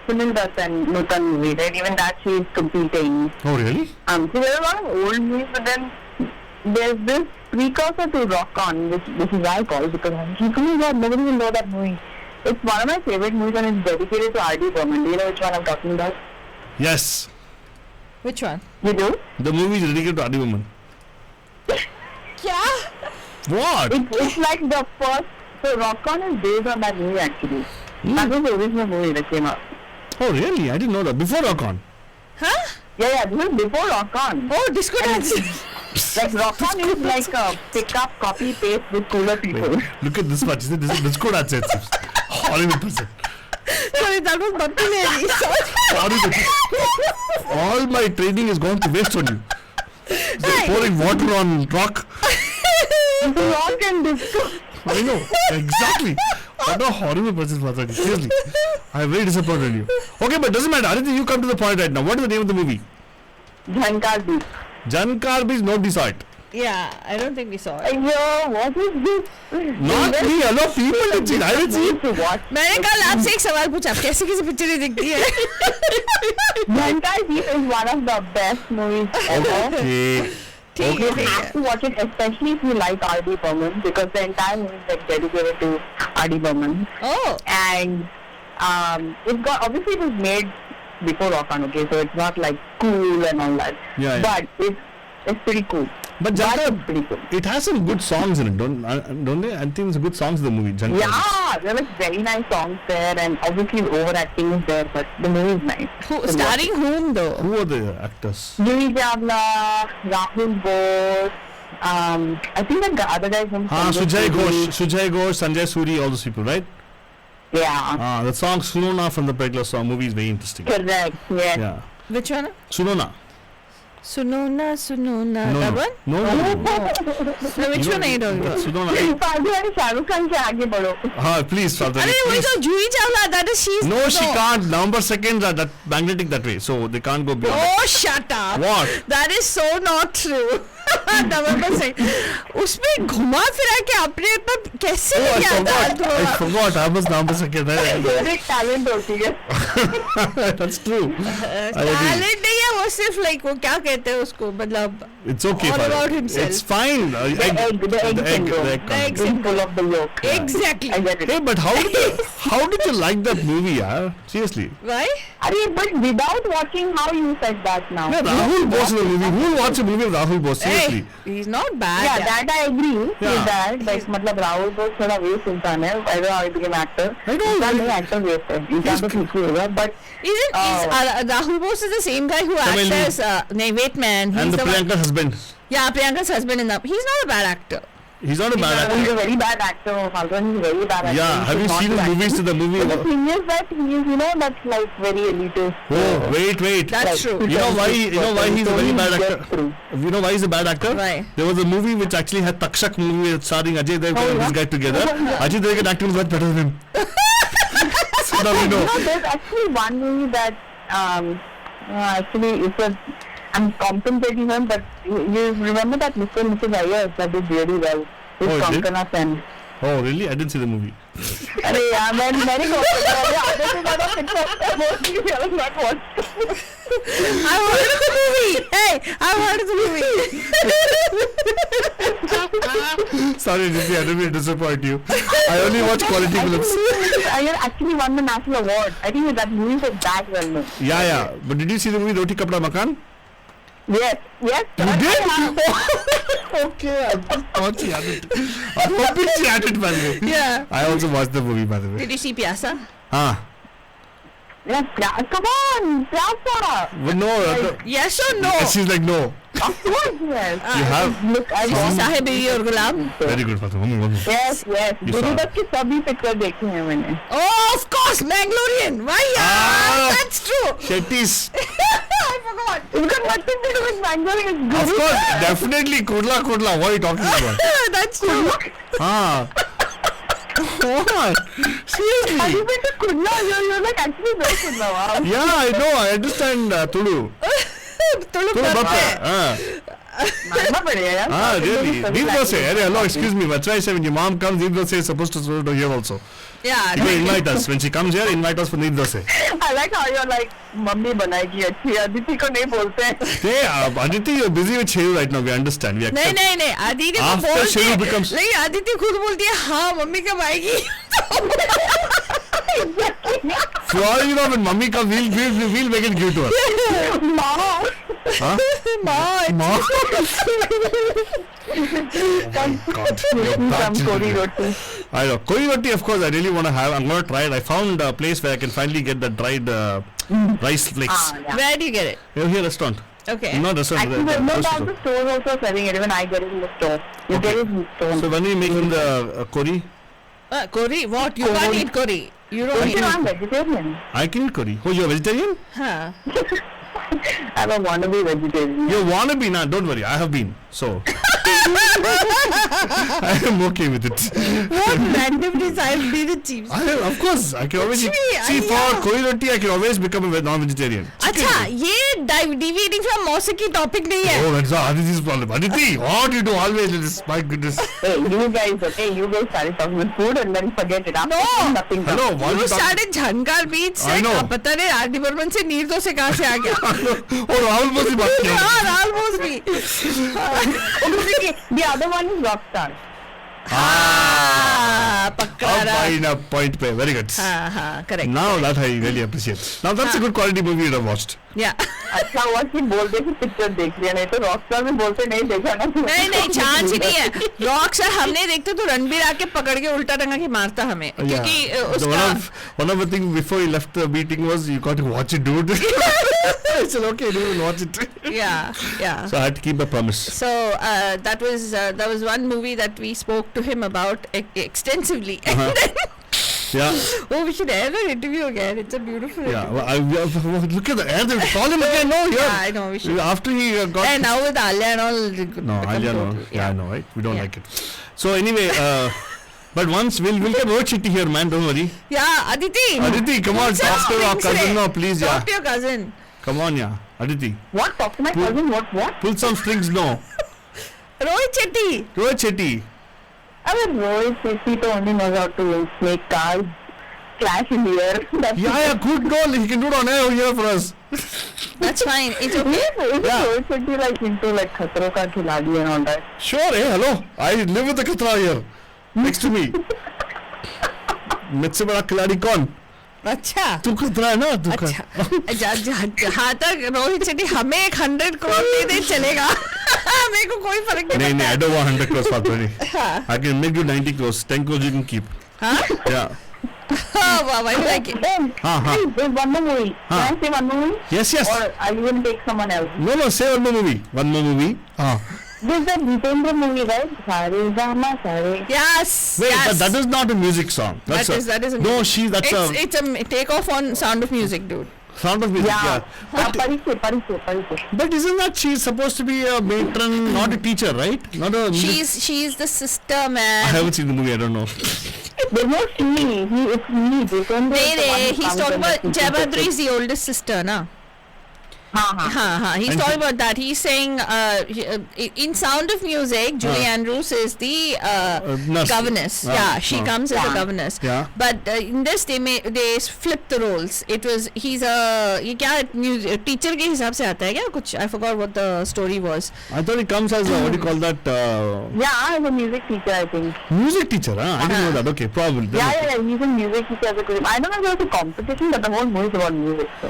Sunil Dutt and Nutan movie, right? Even that she is competing. Oh, really? So there are a lot of old movies, but then there's this precursor to Rock On, which is why I call it, because oh my God, nobody will know that movie. It's one of my favorite movies and it's dedicated to R.D. Burman. Do you know which one I'm talking about? Yes. Which one? You do? The movie is dedicated to Adi Woman. Yeah. What? It's like the first. So Rock On is based on that movie actually. That was the original movie that came out. Oh, really? I didn't know that. Before Rock On. Huh? Yeah, this is before Rock On. Oh, disco dance. Like Rock On is like a pick-up, copy-paste with cooler people. Wait, look at this much. This is disco dance. Horrible person. Sorry, that was Bappi Lady. Horrible. All my training is going to waste on you. They're pouring water on rock. Rock and disco. I know. Exactly. What a horrible person, Fataki. Seriously. I'm very disappointed in you. Okay, but doesn't matter. Aditi, you come to the point right now. What is the name of the movie? Jhankar Beat. Jankar Beat, nobody saw it. Yeah, I don't think we saw it. Yo, what is this? Not me, a lot of people did see it. I didn't see it. मैंने कल आपसे एक सवाल पूछा, आप कैसे किसी picture नहीं दिखती है? Jhankar Beat is one of the best movies ever. Okay. You have to watch it, especially if you like R.D. Burman, because the entire movie is like dedicated to R.D. Burman. Oh. And obviously it was made before Rock On, okay, so it's not like cool and all that. Yeah. But it's pretty cool. But Jankar, pretty cool. it has some good songs in it, don't they? I think it's good songs in the movie. Jankar. Yeah, there was very nice songs there, and obviously overacting is there, but the movie is nice. Starring whom though? Who are the actors? Juhi Chawla, Rahul Bose, I think that the other guys from Sujay Ghosh, Sanjay Suri, all those people, right? Yeah. The song Sunona from the regular song movie is very interesting. Correct, yes. Yeah. Which one? Sunona. Sunona. No, That no. one? No. Which one are you talking about? Sunona. Fadu and Shahrukh Khan se aage badho. Please, Father. अरे वही तो Juhi Chawla, that is she's. No, she can't. November 2nd, that magnetic that way, so they can't go beyond. Oh, shut up. What? That is so not true. November 2nd. उसमें घुमा फिरा के अपने पर कैसे I किया forgot. I was November 2nd. Very talent होती है. That's true. I टैलेंट नहीं है वो, सिर्फ लाइक वो क्या कहते हैं उसको, मतलब It's okay. all Father. about himself. It's fine. The egg syndrome. The egg Being full of the yolk. Exactly. I get it. Hey, but how did you like that movie, yaar? Seriously. Why? But without watching, how you said that now? Yeah, Rahul Bose in the movie. Who will watch a movie of Rahul Bose? Seriously. Hey, he's not bad. Yeah, that I agree Yeah. with that. Like, मतलब राहुल बोस थोड़ा waste इंसान है. I don't know how he became actor. I don't इंसान know. नहीं, actor waste है. इंसान तो ठीक ही होगा. But Rahul Bose is the same guy who acts Tamil. as no, wait man. And He's the the one, Priyanka's husband. yeah, Priyanka's husband in that. He's not a bad actor. He's not a bad actor. he's a very bad actor. Falguni is a very bad actor. Yeah, He have you should not seen be his acting. movies to the movie? But the thing is that he is, that's like very elitist. Oh, wait. That's true. You know why he's a very bad actor? True. You know why he's a bad actor? Why? There was a movie which actually had Takshak movie starring Ajay Devgn and this guy together. Ajay Devgn acting was much better than him. So now we know. There's actually one movie that actually it was. I'm compensating him, but you remember that Mr. and Mrs. Iyer that did really well with Oh, it did? Konkana Sen. Oh, really? I didn't see the movie. अरे यार मैंने बहुत आधे से ज़्यादा picture mostly I was not watching. I heard of the movie. Hey, I heard of the movie. Sorry, Diti, I don't mean to disappoint you. I only watch quality films. I actually won the national award. I think that movie was that well known. Yeah. But did you see the movie Roti Kapda Makan? Yes. You did? Okay. I thought she had it. I hoping she had it, by the way. Yeah. I also watched the movie, by the way. Did you see Pyasa? Yes, come on, Pyasa. But no. Yes or no? She's like, no. Of course, yes. You have? Look, I Sahib और गुलाम. Very good, Fatima. Yes. You Guru saw. Dutt की सभी picture देखी हैं मैंने. Oh, of course, Mangalorean. Why? That's true. Shetty's. I forgot. It's got nothing to do with Bangalore. It's Of Guru. course, definitely. Kudla. What are you talking about? That's true. What? Seriously? Have you been to Kudla? You're like actually very Kudla. Wow. Yeah, I know. I understand Tulu. Tulu Bappa. मानना पड़ेगा यार. Really? Deep Dosai. Hello, excuse me. That's why I said when your mom comes, Deep Dosai is supposed to serve here also. Yeah. You can invite us. When she comes here, invite us for Deep Dosai. I like how you're like mummy बनाएगी अच्छी. अदिति को नहीं बोलते. Hey, Aditi, you're busy with Sheru right now. We understand. We accept. नहीं आदित्य को After बोलते Sheru हैं. becomes- नहीं आदित्य खुद बोलती है हाँ मम्मी कब आएगी. For all you know, when mummy comes, we'll make it cute to her. माँ. Huh? माँ. God. Some Kori roti. I know. Kori roti, of course, I really want to have. I'm going to try it. I found a place where I can finally get the dried rice flakes. Yeah. Where do you get it? Here, restaurant. Okay. Not restaurant. Actually, no doubt the stores also selling it. Even I get it in the store. You get it in the store. So when are you making the kori? Kori? What? You can't eat kori. You don't eat. I'm vegetarian. I can eat kori. Oh, you're a vegetarian? Huh. I don't want to be vegetarian. You wanna be? Nah, don't worry. I have been. So I am okay with it. What randomness I have been achieved. Of course, I can always eat. See, for kori roti, I can always become a non-vegetarian. अच्छा ये deviating from मौसीकी topic नहीं है. Oh, that's Aditi's problem. Aditi, what you do always with this? My goodness. Hey, you guys started talking with food and then forget it. After No. nothing. Hello, what You you talking? started Jhankar beach से. I know. अब पता नहीं आरती बर्मन से नीर तो से कहाँ से आ गया. Oh, Rahul Bosi बात किया. हाँ राहुल बोस भी. The other one is Rockstar. हाँ पक्का Up रहा. by a point पे. Very good. हाँ correct. Now that I really appreciate. Now that's a good quality movie you have watched. Yeah. अच्छा हुआ कि बोलते कि पिक्चर देख लिया नहीं तो रॉकस्टार में बोलते नहीं देखा ना. नहीं चांस ही नहीं है. रॉक सर हमने देखते तो रणबीर आके पकड़ के उल्टा टंगा के मारता हमें क्योंकि So उसका one of the things before he left the meeting was you got to watch it, dude. I said okay, dude, watch it. yeah. So I had to keep my promise. So that was one movie that we spoke to him about extensively. Uh-huh. Yeah. Oh, we should air that interview again. It's a beautiful Yeah. interview. Well, look at the air. They call him again. No, Yeah, I know. We should. After he got. And now with Alia and all. No, Alia, no. total, Yeah, I know, right? We don't Yeah. like it. So anyway, but once we'll get Rohit Shetty here, man. Don't worry. Yeah, Aditi. Aditi, come on, Say talk to our something cousin today. now, please. Talk Yeah. to your cousin. Come on, yeah. Aditi, What? Talk to my cousin. What? pull some strings now. Rohit Shetty. Rohit Shetty. I mean, Rohit Shetty to only knows how to make cars clash in the air. That's Yeah, good goal. He can do it on air over here for us. That's fine. It's okay. Isn't Rohit Shetty like into like Khatro Ka Khiladi and all that? Sure, hey, hello. I live with the Khatra here. Next to me. मुझसे बड़ा खिलाड़ी कौन? अच्छा. तू खतरा है ना? तू अच्छा. जहाँ तक रोहित शेट्टी हमें 100 करोड़ दे दे चलेगा. मेरे को कोई फर्क नहीं नहीं, पड़ता. I don't want 100 crores for Tony. हाँ. I can make you 90 crores. 10 crores you can keep. हाँ? Yeah. Wow, I like it. Hey, there's one more movie. Can I say one more movie? Yes. Or are you going to take someone else? No, say one more movie. One more movie. There's that Jitendra movie, right? Sare Zama Sare. Yes. Wait, yes. but that is not a music song. That's that is a no, music. that's It's a takeoff on Sound of Music, dude. Sound of Music. Yeah. Parichay. But isn't that she's supposed to be a matron, not a teacher, right? Not a. She's the sister, man. I haven't seen the movie. I don't know. There's no she. It's me. Jitendra. He's talking about Jayabhadri is the oldest sister, na? He's talking about that. He's saying in Sound of Music, Julie Andrews is the governess. She comes as a governess. Yeah. But in this, they flip the roles. He's a teacher के हिसाब से आता है क्या कुछ? I forgot what the story was. I thought he comes as what do you call that? Yeah, as a music teacher, I think. Music teacher, huh? I didn't know that. Okay, probably. Yeah, he's a music teacher as a group. I don't know if there's a competition, but the whole movie is about music. So.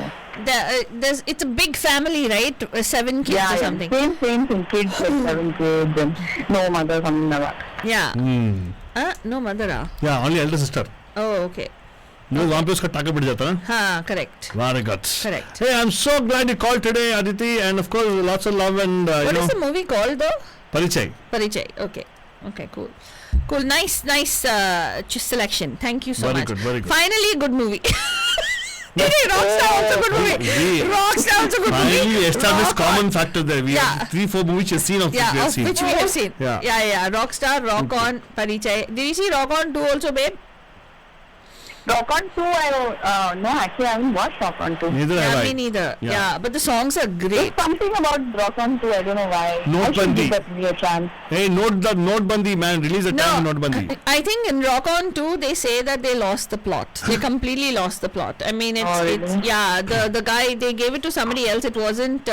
It's a big family, right? 7 kids or something. Same thing. Kids, like 7 kids, and no mother, something like that. Yeah. No mother. Yeah, only elder sister. Oh, okay. No, वहाँ पे उसका टाका पड़ जाता है हाँ, correct. Very good. Correct. Hey, I'm so glad you called today, Aditi, and of course, lots of love and What is the movie called though? Parichai. Okay, cool. Nice selection. Thank you so much. Very good. Finally, a good movie. Rockstar also good movie. Rockstar also good movie. Finally, established common factor there. We have 3-4 movies you've seen of which we have seen. Which we have seen. Yeah. Rockstar, Rock On, Parichai. Did you see Rock On 2 also, babe? Rock On 2, no, actually I haven't watched Rock On 2. Neither have I. Me neither. Yeah. But the songs are great. There's something about Rock On 2, I don't know why. I should give that movie a chance. Hey, Notebandi, man. Release the time Notebandi. I think in Rock On 2, they say that they lost the plot. They completely lost the plot. I mean, the guy, they gave it to somebody else. It wasn't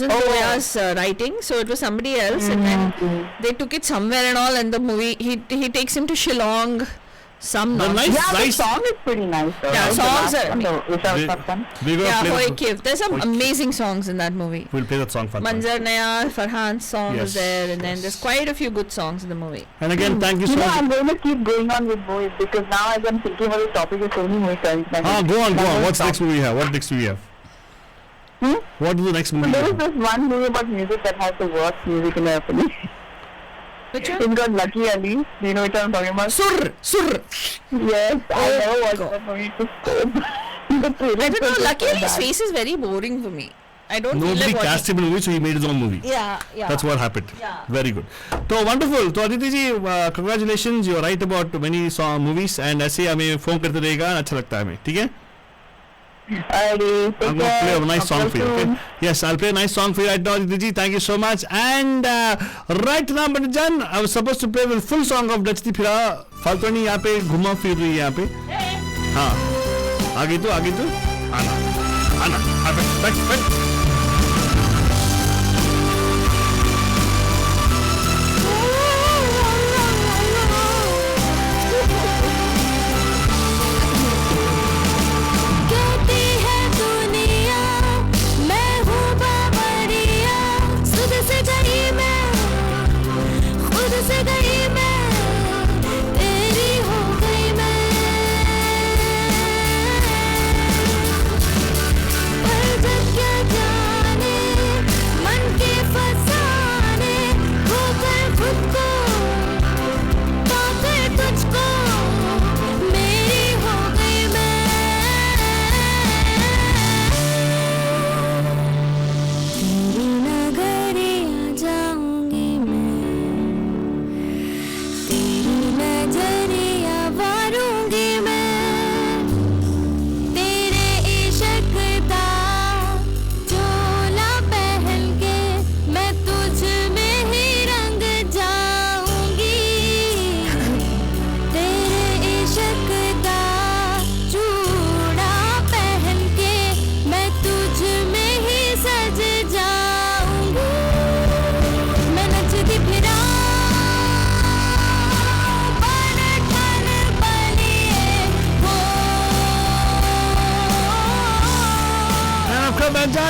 Zoya's writing, so it was somebody else, and then they took it somewhere and all, and the movie, he takes him to Shillong. The song is pretty nice though. Yeah, songs are... There's some amazing songs in that movie. We'll play that song for Manzar Naya, Farhan's song is there, and then there's quite a few good songs in the movie. And again, thank you so much. I'm going to keep going on with movies because now as I'm thinking about the topic, there's so many movies. Go on. What's the next movie you have? What next movie you have? What is the next movie? There is this one movie about music that has the worst music in their opinion. Which one? It's got Lucky Ali. Do you know what I'm talking about? Surr! Yes, I never watched that movie. I don't know, Lucky Ali's face is very boring for me. I don't Nobody feel like cast him in a movie, so he made his own movie. Yeah. That's what happened. Yeah. Very good. So wonderful. So Aditi ji, congratulations. You're right about many movies, and ऐसे हमें phone करते रहेगा, अच्छा लगता है हमें. ठीक है? I'm going to play a nice song for you. Okay? Yes, I'll play a nice song for you right now, Aditi ji. Thank you so much. And right now, Manajan, I was supposed to play the full song of Dachti Phira. फालतू नहीं यहाँ पे घुमा फिर रही है यहाँ पे. हाँ. आगे तो. आना. बैठ.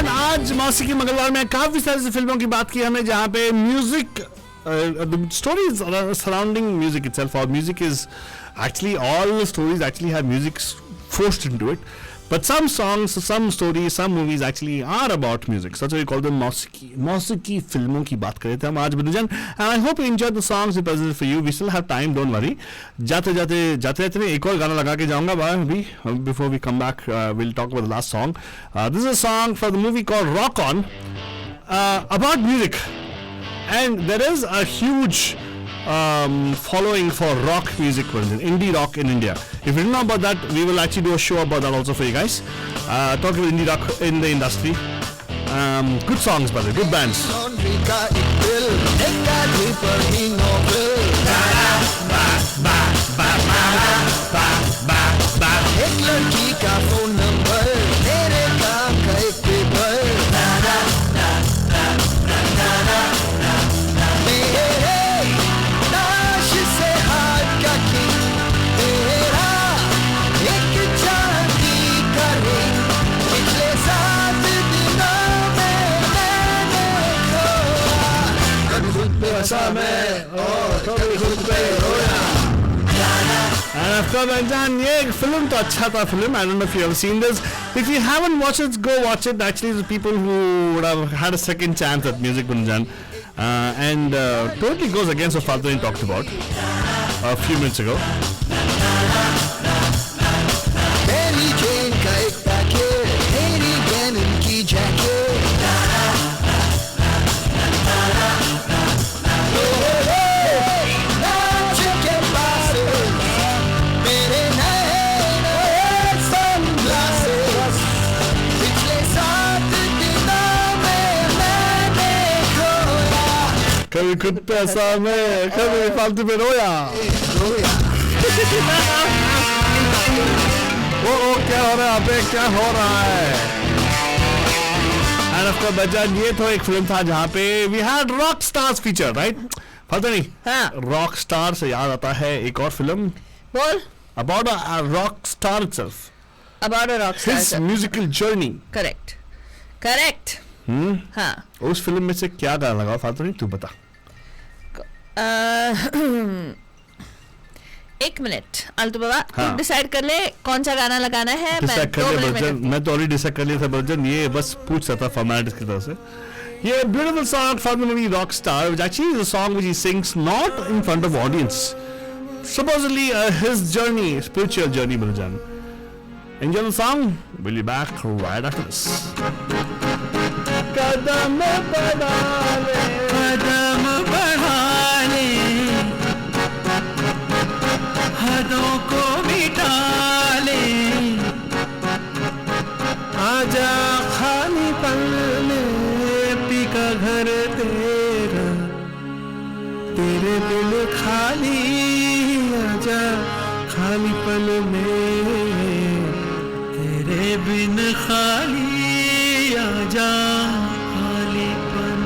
आज मौसीकी मंगलवार में काफी सारी फिल्मों की बात की हमने जहाँ पे music stories surrounding music itself, or music is actually, all the stories actually have music forced into it, but some songs, some stories, some movies actually are about music. So that's why we call them मौसीकी फिल्मों की बात कर रहे थे हम आज बिनुजन. And I hope you enjoyed the songs we presented for you. We still have time, don't worry. जाते एक और गाना लगा के जाऊंगा अभी. Before we come back, we'll talk about the last song. This is a song from the movie called Rock On, about music. And there is a huge following for rock music, indie rock in India. If you didn't know about that, we will actually do a show about that also for you guys. Talk about indie rock in the industry. Good songs, brother. Good bands. एक लड़की का phone number तेरे काम का एक paper नाश से हाथ का किंग तेरा एक चांदी का रिंग पिछले 7 दिनों में मैंने खोया कभी खुद पे हंसा मैं और कभी खुद पे रोया. And of course, Anjan, ये film तो अच्छा था film. I don't know if you have seen this. If you haven't watched it, go watch it. Actually, the people who would have had a second chance at music, Anjan, and totally goes against what Faltani talked about a few minutes ago. Mary Jane का एक packet, Harry Gannon की jacket. कभी खुद पे हंसा मैं, कभी फालतू में रोया. ओ क्या हो रहा है यहाँ पे, क्या हो रहा है? And of course, बच्चन, ये तो एक फिल्म था जहाँ पे we had rock stars feature, right? फालतनी, rock star से याद आता है एक और फिल्म. बोल. About a rock star itself. About a rock star. His musical journey. Correct. हाँ. उस फिल्म में से क्या गाना लगा फालतनी, तू बता. एक मिनट आलतू बाबा, तू डिसाइड कर ले कौन सा गाना लगाना है. मैं तो ऑलरेडी डिसाइड कर लिया था बर्जन. ये बस पूछ रहा था फॉर्मेट की तरफ से. ये beautiful song from the movie Rockstar, which actually is a song which he sings not in front of audience. Supposedly his journey, spiritual journey, Bharjan. Enjoy the song. We'll be back right after this. कदम बढ़ा ले हदों को मिटा ले आजा खाली पल में P का घर तेरा तेरे दिल खाली आजा खाली पल में तेरे बिन खाली आजा खाली पल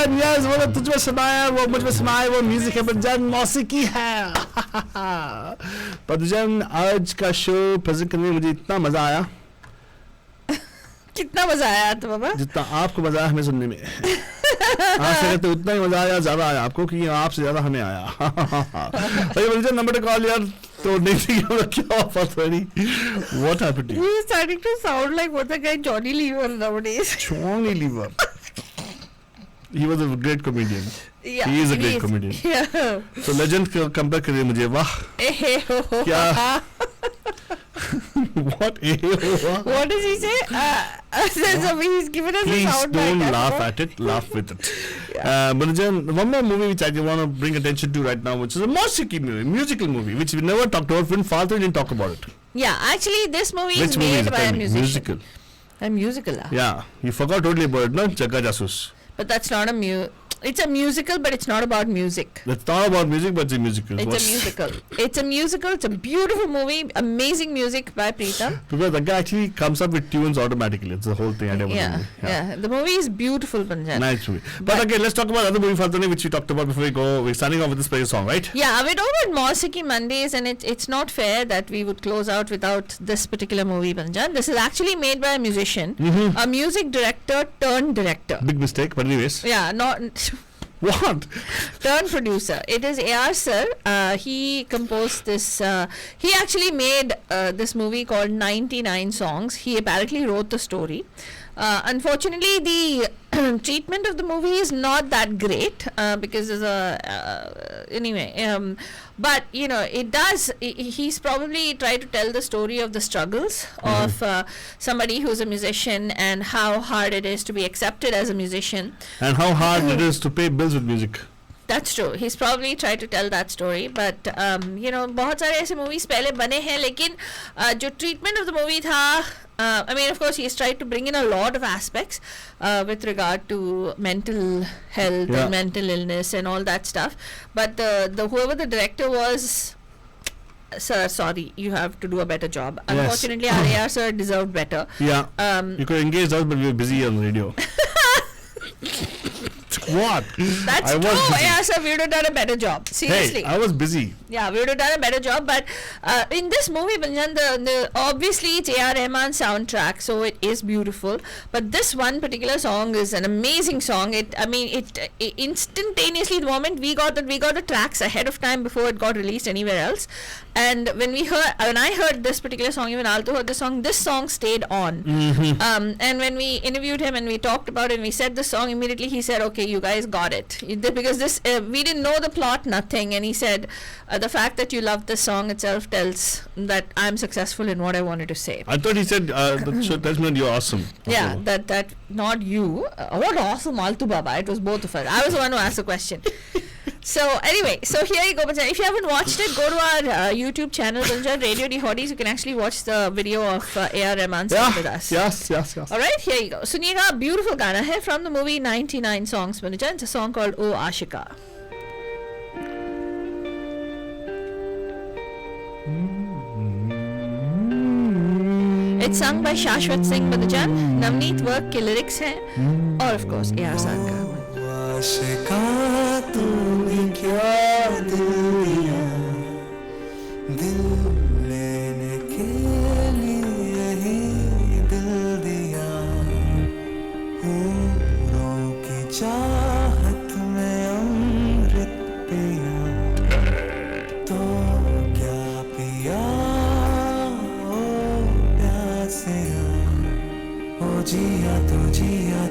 Yes, वो तुझ में समाया, वो मुझ में समाया, वो म्यूजिक है बंजन, मौसीकी है. बंजन, आज का शो प्रेजेंट करने में मुझे इतना मजा आया. कितना मजा आया तो बाबा? जितना आपको मजा आया हमें सुनने में. आप से कहते उतना ही मजा आया, ज्यादा आया आपको कि आपसे ज्यादा हमें आया. भाई बंजन, नंबर कॉल यार तो नहीं थी क्या funny. What happened to you? You starting to sound like what the guy Johnny Lever nowadays. Johnny Lever. he was a great comedian. Yeah, he is a great comedian. Yeah. So legend compare करिए मुझे वाह क्या what What does he say? So he's given us please a sound don't bite. laugh at it, laugh with it. Manajan, one more movie which I want to bring attention to right now, which is a musical movie, which we never talked about. When Father didn't talk about it. Yeah, actually this movie Which is movie made is by a it? musician. A musical. Yeah, you forgot totally about it, no? Jagga Jasus. But that's not a it's a musical, but it's not about music. It's not about music, but it's a musical. It's a musical. It's a musical. It's a beautiful movie. Amazing music by Preetham. Because the guy actually comes up with tunes automatically. It's the whole thing. Yeah. The movie is beautiful, Panjan. Nice movie. But okay, let's talk about other movie Fatani, which we talked about before we go. We're starting off with this special song, right? Yeah, we're talking about Mausiki Mondays, and it's not fair that we would close out without this particular movie, Panjan. This is actually made by a musician, a music director turned director. Big mistake, but anyways. Yeah, not... What? Turn producer. It is A.R. Sir. He composed this. He actually made this movie called 99 Songs. He apparently wrote the story. Unfortunately, the treatment of the movie is not that great because there's a anyway. But you know, it does. He's probably tried to tell the story of the struggles of somebody who's a musician and how hard it is to be accepted as a musician, and how hard it is to pay bills with music. That's true. He's probably tried to tell that story, but you know, बहुत सारे ऐसे movies पहले बने हैं, लेकिन जो treatment of the movie था, I mean, of course, he's tried to bring in a lot of aspects with regard to mental health and mental illness and all that stuff. But the whoever the director was, sir, sorry, you have to do a better job. Yes. Unfortunately, our AR sir deserved better. Yeah. You could engage us, but we were busy on the radio. What? That's true. Yeah, sir, we would have done a better job. Seriously. Hey, I was busy. Yeah, we would have done a better job. But in this movie, Banjan, the obviously it's A.R. Rahman soundtrack, so it is beautiful. But this one particular song is an amazing song. It instantaneously, the moment we got the tracks ahead of time before it got released anywhere else. And when I heard this particular song, even Alto heard the song, this song stayed on. And when we interviewed him and we talked about it and we said the song, immediately he said, okay, you guys got it. Because this, we didn't know the plot, nothing. And he said, the fact that you love this song itself tells that I'm successful in what I wanted to say. I thought he said, that tells me that you're awesome. Yeah, that not you. What awesome, Altu Baba. It was both of us. I was the one who asked the question. So anyway, so here you go, Banjan. If you haven't watched it, go to our YouTube channel, Banjan Radio D Hotties. You can actually watch the video of A.R. Rahman singing with us. Yes. Alright, here you go. Suniega, beautiful Gana hai from the movie 99 Songs, Banjan. It's a song called Oh Ashika. It's sung by Shashwat Singh Banjan. Navneet Work के lyrics हैं, और of course A.R. Rahman का. आशिका तूने क्या दिल लेने के लिए ही दिल दिया, हूरों की चाहत में अमृत पिया, तो क्या पिया ओ प्यासिया, ओ जिया तू जिया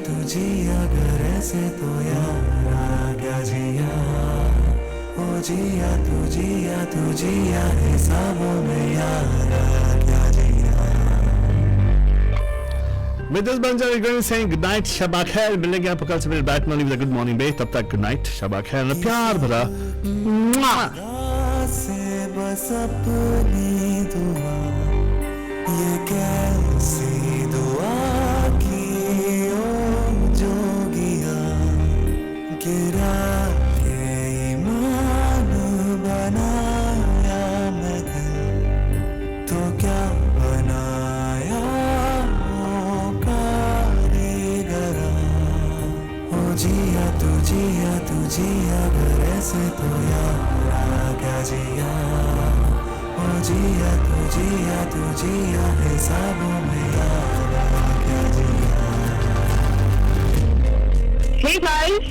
घर ऐसे तो यार क्या जिया, ओ जिया तू जिया हिसाबों में यार क्या जिया. With this Banjan, we're going to say good night, Shabak Khair. मिलेंगे आपको कल सवेरे bat morning with a good morning babe. तब तक good night, Shabak Khair. और प्यार भरा से बस अपनी दुआ, ये कैसी दुआ की ओ जोगिया, गिरा के ईमान बनाया मैं दिल, तो क्या बनाया ओ कारीगरा, ओ जिया तू जिया घर ऐसे तो यार क्या जिया, ओ जिया तू जिया हिसाबों में यार क्या जिया. Hey guys,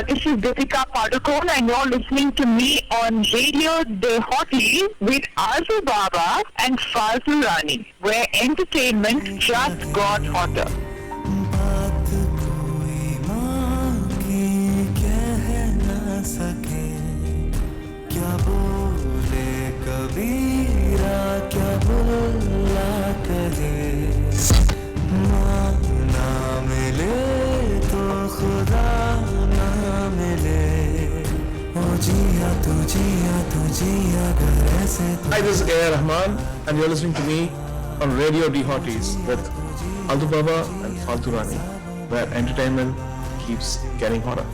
this is Deepika Padukone and you're listening to me on Radio De Hotties with Altu Baba and Faltu Rani, where entertainment just got hotter. बात कोई माँ की Hi, this is A.R. Rahman and you're listening to me on Radio D Hotties with Altu Baba and Faltu Rani, where entertainment keeps getting hotter.